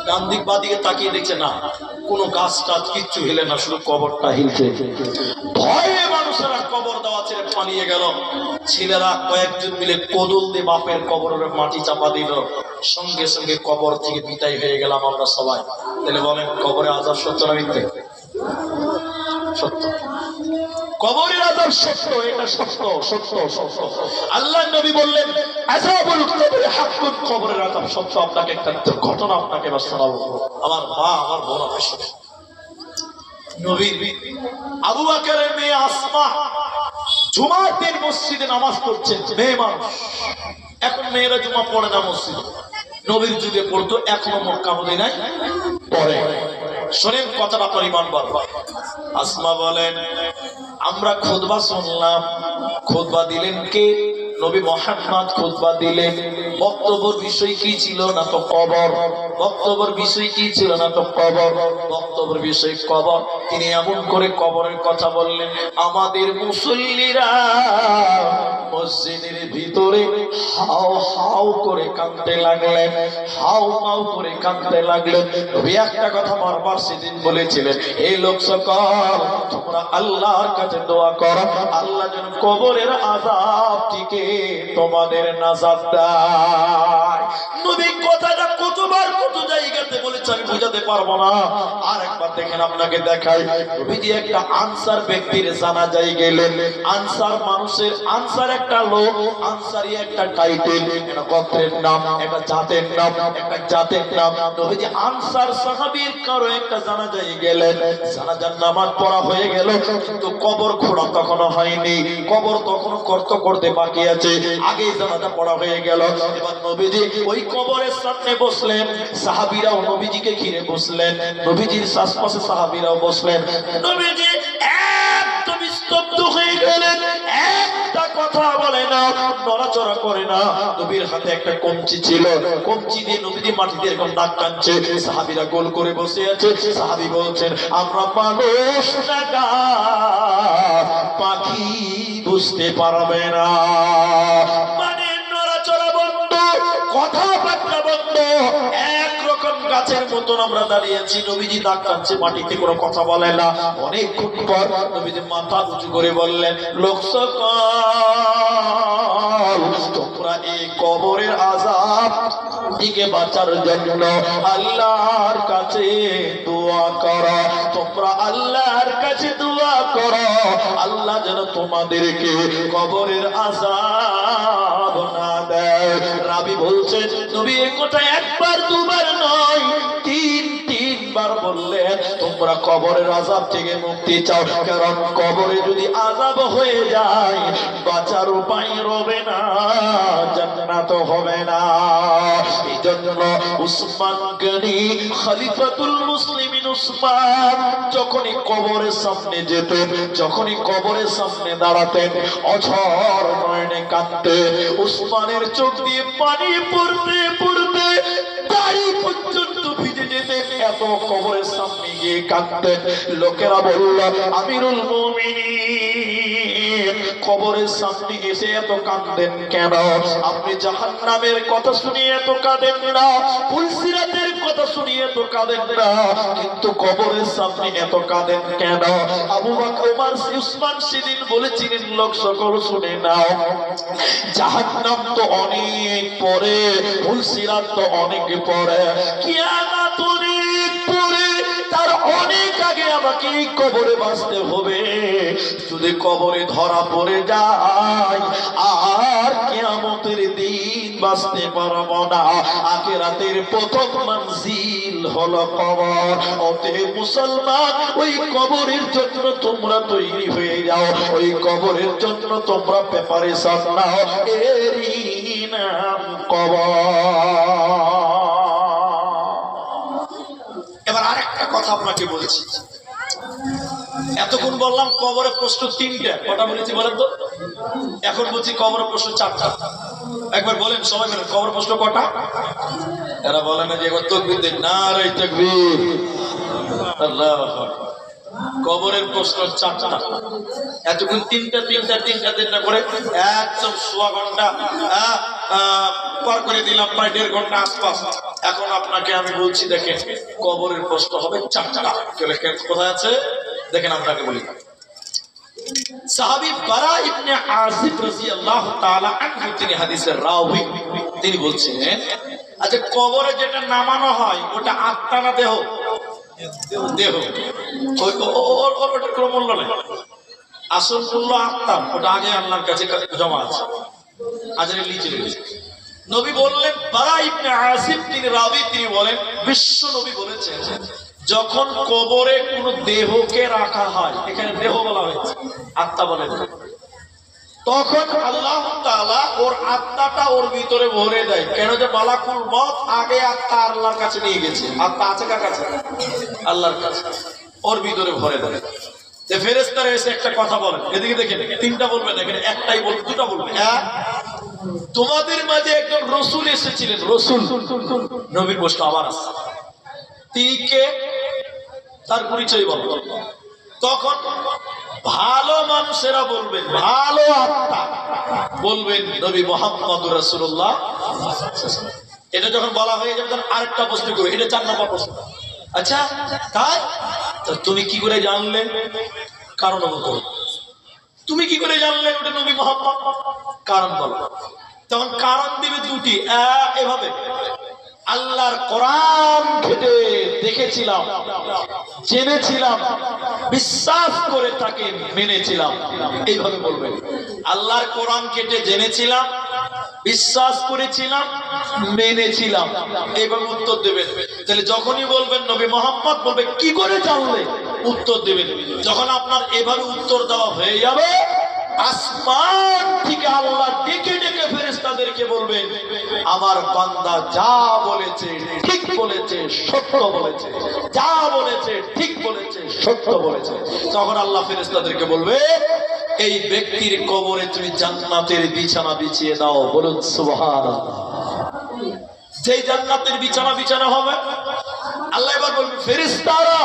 S1: ডান দিক বা দিকে তাকিয়ে দেখছে না, কোনো গাছ টাছ কিচ্ছু হিলে না, শুধু কবরটা হিলছে। ভয়ে মানুষেরা কবর দেওয়া ছেড়ে পালিয়ে গেল। ছেলেরা কয়েকজন মিলে কোদল দিয়ে বাপের কবরের মাটি চাপা দিল, সঙ্গে সঙ্গে কবর থেকে বিদায় হয়ে গেলাম আমরা সবাই। তাহলে বলেন কবরে আযাব সত্য না মিথ্যে? সত্য, কবরের আযাব সত্য, এটা সত্য, সত্য, সত্য। আল্লাহর নবী বললেন আযাবুল কবর হাক্কুন, কবরের আযাব সত্য। আপনাকে একটা ঘটনা আপনাকে শোনাবো। আমার মা, আমার বোন আসলে নবী আবু বকরের মেয়ে আসমা জুমার দিন মসজিদে নামাজ পড়ছেন, মেয়ে মানুষ, এখন মেয়েরা জুমা পড়ে না মসজিদে, নবীর যুগে পড়তো, এখনো মক্কা মদিনায় পড়ে। শোনেন কথাটা, আপনার ইমান বাড়বে। আসমা বলেন আমরা খুতবা শুনলাম, খুতবা দিলেন কে? নবী মুহাম্মদ খুতবা দিলেন। বক্তব্যের বিষয় কি ছিল না তো কবর, বক্তব্যের বিষয় কি ছিল না তো কবর, বক্তব্যের বিষয় কবর। তিনি এমন করে কবরের কথা বললেন, আমাদের মুসল্লিরা মসজিদের ভিতরে হাও হাও করে কাঁদতে লাগলেন, হাও হাও করে কাঁদতে লাগলেন। নবী একটা কথা বারবার সেদিন বলেছিলেন, এই লোক সকল তোমরা আল্লাহর কাছে দোয়া করো, আল্লাহ যেন কবরের আযাব থেকে তোমাদের নাজাত দেয়। নবী কথাটা কতবার কত জায়গাতে বলেছে আমি বোঝাতে পারবো না। আর একবার দেখেন, আপনাকে দেখাই। নবীজি একটা আনসার ব্যক্তির জানাজায় গেলেন। আনসার মানুষের, আনসার একটা লোক, আনসারি একটা টাইটেল, একটা গোত্রের নাম, একটা জাতের নাম, একটা জাতের নাম। নবীজি আনসার সাহাবীর কারো একটা জানাজায় গেলেন। জানাজার নামাজ পড়া হয়ে গেল, কিন্তু কবর খোঁড়া তখনো হয়নি, কবর তখনো করতে বাকি আছে। আগেই জানাজা পড়া হয়ে গেল। এবার নবীজি ওই কবরের সামনে বসলেন, সাহাবীরাও নবীজিকে ঘিরে বসলেন, নবীজির আশপাশে সাহাবীরাও বসলেন। নবীজি একদম স্তব্ধ হয়ে গেলেন, একটা কথা বলে না, নড়াচড়া করে না। নবীর হাতে একটা কঞ্চি ছিল, কঞ্চি দিয়ে নবীজি মাটিতে এরকম দাগ টানছে। সাহাবীরা গোল করে বসে আছে। সাহাবী বলছেন, আমরা মানুষ না গাছ, পাখি বুঝতে পারবে না। মানে নড়াচড়া বন্ধ, কথাবার্তা বন্ধ, একরকম গাছের মতন আমরা দাঁড়িয়ে আছি। নবীজি দাগ টানছে মাটিতে, কোনো কথা বলে না। অনেকক্ষণ পর নবীজি মাথা উঁচু করে বললেন, লোক সকল তোমরা এই কবরের আযাব থেকে বাঁচার জন্য আল্লাহর কাছে দোয়া করো, তোমরা আল্লাহর কাছে দোয়া করো, আল্লাহ যেন তোমাদেরকে কবরের আযাব না দেয়। রাবী বলছেন, নবী এই কথা একবার দুবার নয়, তিনবার বললেন, তোমরা কবরের আযাব থেকে মুক্তি চাও, কারণ কবরে যদি আযাব হয়ে যায় বাঁচার উপায় রবে না, জান্নাত হবে না। এই জন্য উসমান গনি, খলিফাতুল মুসলিমিন উসমান, যখনই কবরের সামনে যেতেন, যখনই কবরের সামনে দাঁড়াতেন, অঝর নয়নে কাঁদতেন। উসমানের চোখ দিয়ে পানি পড়তে পড়তে দাড়ি পর্যন্ত ভিজে যেতেন, এত কবরের সামনে গিয়ে কাঁদতেন। লোকেরা বলল, আমিরুল মুমিনিন কবরের সামনে এসে এত কাঁদেন কেন? আপনি জাহান্নামের কথা শুনিয়ে এত কাঁদেন না, পুলসিরাতের কথা শুনিয়ে এত কাঁদেন না, কিন্তু কবরের সামনে এত কাঁদেন কেন? আবু বকর, ওমর, উসমান সেদিন বলেছিলেন, লোক সকল শুনে নাও, জাহান্নাম তো অনেক পরে, পুলসিরাত তো অনেক পরে, কিয়ামত অনেক পরে, তার অনেক আগে আমাকে কবরে বাঁচতে হবে। যদি কবরে ধরা পড়ে যায় আর কিয়ামতের দিন বা বাঁচতে পারবো না। আখিরাতের প্রথম মঞ্জিল হলো কবর। অতএব মুসলমান, ওই কবরের জন্য তোমরা তৈরি হয়ে যাও, ওই কবরের জন্য তোমরা প্রিপারেশন নাও। এরই নাম কবর।
S3: এবার আরেকটা কথা আপনাকে বলেছি, এতক্ষণ বললাম কবরের প্রশ্ন তিনটা, কটা বলেছি বলেন তো? এখন বলছি কবরের প্রশ্ন চারটা। একবার বলেন সবাই বলেন কবরের প্রশ্ন কটা?
S1: এরা বলে না যে একবার তাকবীর দেন, নারে তাকবীর, আল্লাহু আকবার।
S3: কবরের প্রশ্ন চারটা। এতক্ষণ তিনটা করে একদম সোয়া ঘন্টা পার করে দিলাম, প্রায় 1.5 ঘন্টা আশপাশ। এখন আপনাকে আমি বলছি, দেখেন কবরের প্রশ্ন হবে চারটা। কোথায় আছে দেখেন, আপনাকে বলি। সাহাবী বারা ইবনে আযিব রাদিয়াল্লাহু তাআলা আনহু, তিনি হাদিসের রাওয়ী, তিনি বলছিলেন, আচ্ছা কবরে যেটা নামানো হয় ওটা আত্মা না দেহ? দেহ। ওটার কোনো মূল্য নেই, আসল মূল্য আত্মা। ওটা আগে আল্লাহর কাছে জমা আছে, আজরে লিচে রয়েছে। নবী বললেন, বারা ইবনে আযিব তিনি রাবী, তিনি বলেন বিশ্ব নবী বলেছেন, যখন কবরে কোন দেহকে রাখা হয়, এখানে দেহ বলা হয়েছে, আত্মা বলেন, তখন আল্লাহ তাআলা ওর আত্মাটা ওর ভিতরে ভরে দেয়। কেন? যে মালাকুল মউত আগে আত্মা আল্লাহর কাছে নিয়ে গেছে। আত্মা আছে কার কাছে? আল্লাহর কাছে। ওর ভিতরে ভরে দেয়। যে ফেরেশতারা এসে একটা কথা বলে, এদিকে দেখেন, তিনটা বলবেন এখানে, একটাই বলবে, দুটা বলবে। এক, তোমাদের মাঝে একজন রাসূল এসেছিলেন। রাসূল নবীর প্রশ্ন আবার আসছে, তিনি কে? তার পরিচয় বলো। তখন ভালো মানুষেরা বলবেন, ভালো আত্মা বলবেন নবী মুহাম্মদুর রাসূলুল্লাহ। এটা যখন বলা হয়ে যাবে তখন আরেকটা প্রশ্ন করবে, এটা 4 নম্বর প্রশ্ন। আচ্ছা তাই, তো তুমি কি করে জানলে? কারণ বলো। তুমি কি করে জানলে ওটা নবী মুহাম্মদ? কারণ বলো। তখন কারণ দিবে দুটি, এভাবে, আল্লাহর কোরআন ঘেটে দেখেছিলাম, জেনেছিলাম, বিশ্বাস করে তাকে মেনেছিলাম, এইভাবে বলবে। আল্লাহর কোরআন ঘেটে জেনেছিলাম, বিশ্বাস করেছিলাম, মেনেছিলাম, এইভাবে উত্তর দেবেন। তাহলে যখনই বলবেন নবী মুহাম্মদ, বলবে কি করে জানলে, উত্তর দেবেন। যখন আপনার এভাবে উত্তর দেওয়া হয়ে যাবে, আসমান থেকে আল্লাহ ডেকে ডেকে ফেরেশতাদেরকে বলবেন, আমার বান্দা যা বলেছে ঠিক বলেছে, সত্য বলেছে, যা বলেছে ঠিক বলেছে, সত্য বলেছে। তখন আল্লাহ ফেরেশতাদেরকে বলবে, এই ব্যক্তির কবরে তুমি জান্নাতের বিছানা বিছিয়ে দাও। বলুন সুবহানাল্লাহ। যেই জান্নাতের বিছানা বিছানা হবে, আল্লাহ এবার বলবে, ফেরেশতারা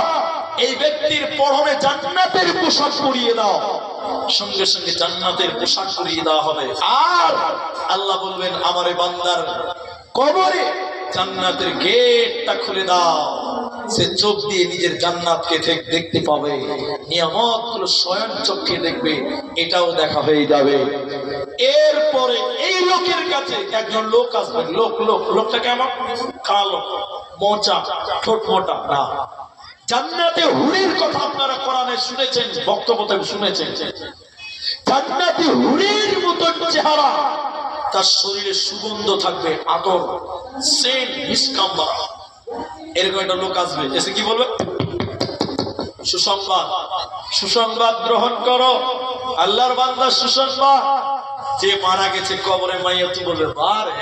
S3: এই ব্যক্তির পরনে জান্নাতের পোশাক পরিয়ে দাও। সঙ্গে সঙ্গে জান্নাতের পোশাক পরিয়ে দেওয়া হবে। আর আল্লাহ বলবেন, আমার এই বান্দার কবরে জান্নাতের গেটটা খুলে দাও। সে চোখ দিয়ে নিজের জান্নাতকে দেখতে পাবে, নিয়ামতগুলো স্বয়ং চোখে দেখবে, এটাও দেখা হয়ে যাবে। এরপরে এই লোকের কাছে একজন লোক আসবে। লোকটা কেমন? কালো, মোচা, ঠোঁট মোটা না। জান্নাতে হুরের কথা আপনারা কোরআনে শুনেছেন, বক্তব্যতে শুনেছেন। জান্নাতে হুরের মতো চেহারা, তার শরীরে সুগন্ধ থাকবে, আতর, সেন্ট, মিসকাম্বা। এরকম একটা লোক আসবে, এসে কি বলবে? সুসংবাদ, সুসংবাদ গ্রহণ করো, আল্লাহর বান্দা, সুসংবাদ। যে মারা গেছে কবরে মাইয়াতি বলবে, বারে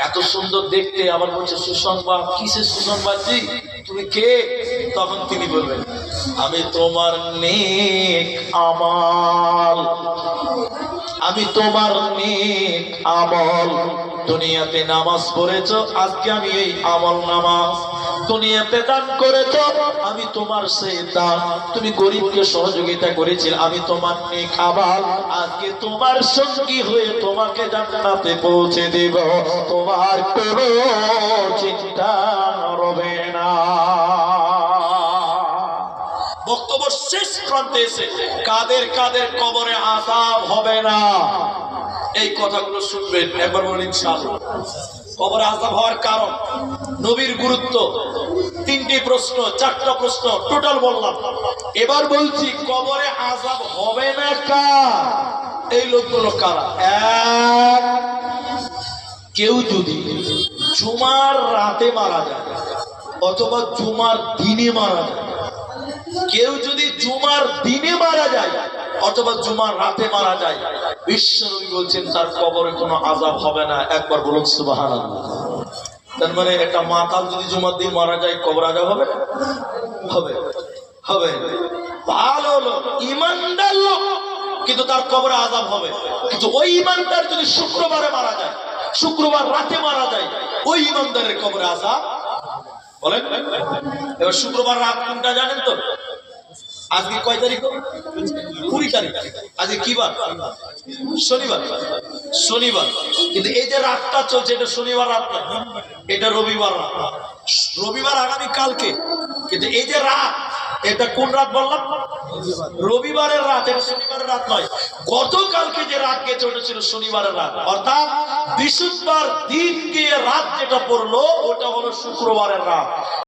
S3: এত সুন্দর দেখতে, আবার বলছে সুসংবাদ। কিসের সুসংবাদ জি, তুমি কে? তখন তিনি বলবেন, আমি তোমার নেক আমল, আমি তোমার নেক আমল। দুনিয়াতে নামাজ পড়েছো, আজকে আমি এই আমল নামাজ। দুনিয়াতে দান করেছো, আমি তোমার সেই দান। তুমি গরিবকে সহযোগিতা করেছিলে, আমি তোমার নেক আমল। আজকে তোমার সঙ্গী হয়ে তোমাকে জান্নাতে পৌঁছে দেব, তোমার কোনো চিন্তা রবে না। বক্তব্য শেষ প্রান্তে এসে কাদের কাদের কবরে আযাব হবে না, এই কথাগুলো শুনবেন। একবার বলেন ইনশাআল্লাহ। কবরে আযাব হওয়ার কারণ, নবীর গুরুত্ব, 3টি প্রশ্ন, 4টা প্রশ্ন টোটাল বললাম। এবার বলছি কবরে আযাব হবে না কার? এই লোকগুলো কারা? এক,
S1: কেউ যদি জুমার রাতে মারা যায় অথবা জুমার দিনে মারা যায়, কেউ যদি জুমার দিনে মারা যায় অথবা জুমার রাতে মারা যায়, বিশ্বনবী বলছেন তার কবরে কোনো আযাব হবে না। একবার বলুন সুবহানাল্লাহ। তার মানে একটা মাতাল যদি জুমার দিন মারা যায় কবর আযাব হবে না? হবে, হবে। ভালো লোক, ইমানদার লোক, কিন্তু তার কবরে আযাব হবে। কিন্তু ওই ইমানদার যদি শুক্রবারে মারা যায়, শুক্রবার রাতে মারা যায়, ওই ইমানদারের কবরে আযাব বলেন। এবার শুক্রবার রাত কোনটা জানেন তো? আজকে কয় তারিখ? 20 তারিখ। আজকে কি বার? শনিবার। শনিবার। কিন্তু এই যে রাতটা চলছে এটা শনিবার রাত না, এটা রবিবার রাত। রবিবার আগামী কালকে, কিন্তু এই যে রাত এটা কোন রাত বললাম? রবিবারের রাত, এটা শনিবারের রাত নয়। গতকালকে যে রাত গেছে ওটা ছিল শনিবারের রাত, অর্থাৎ বৃহস্পতিবার দিন গিয়ে রাত যেটা পড়লো ওটা হলো শুক্রবারের রাত।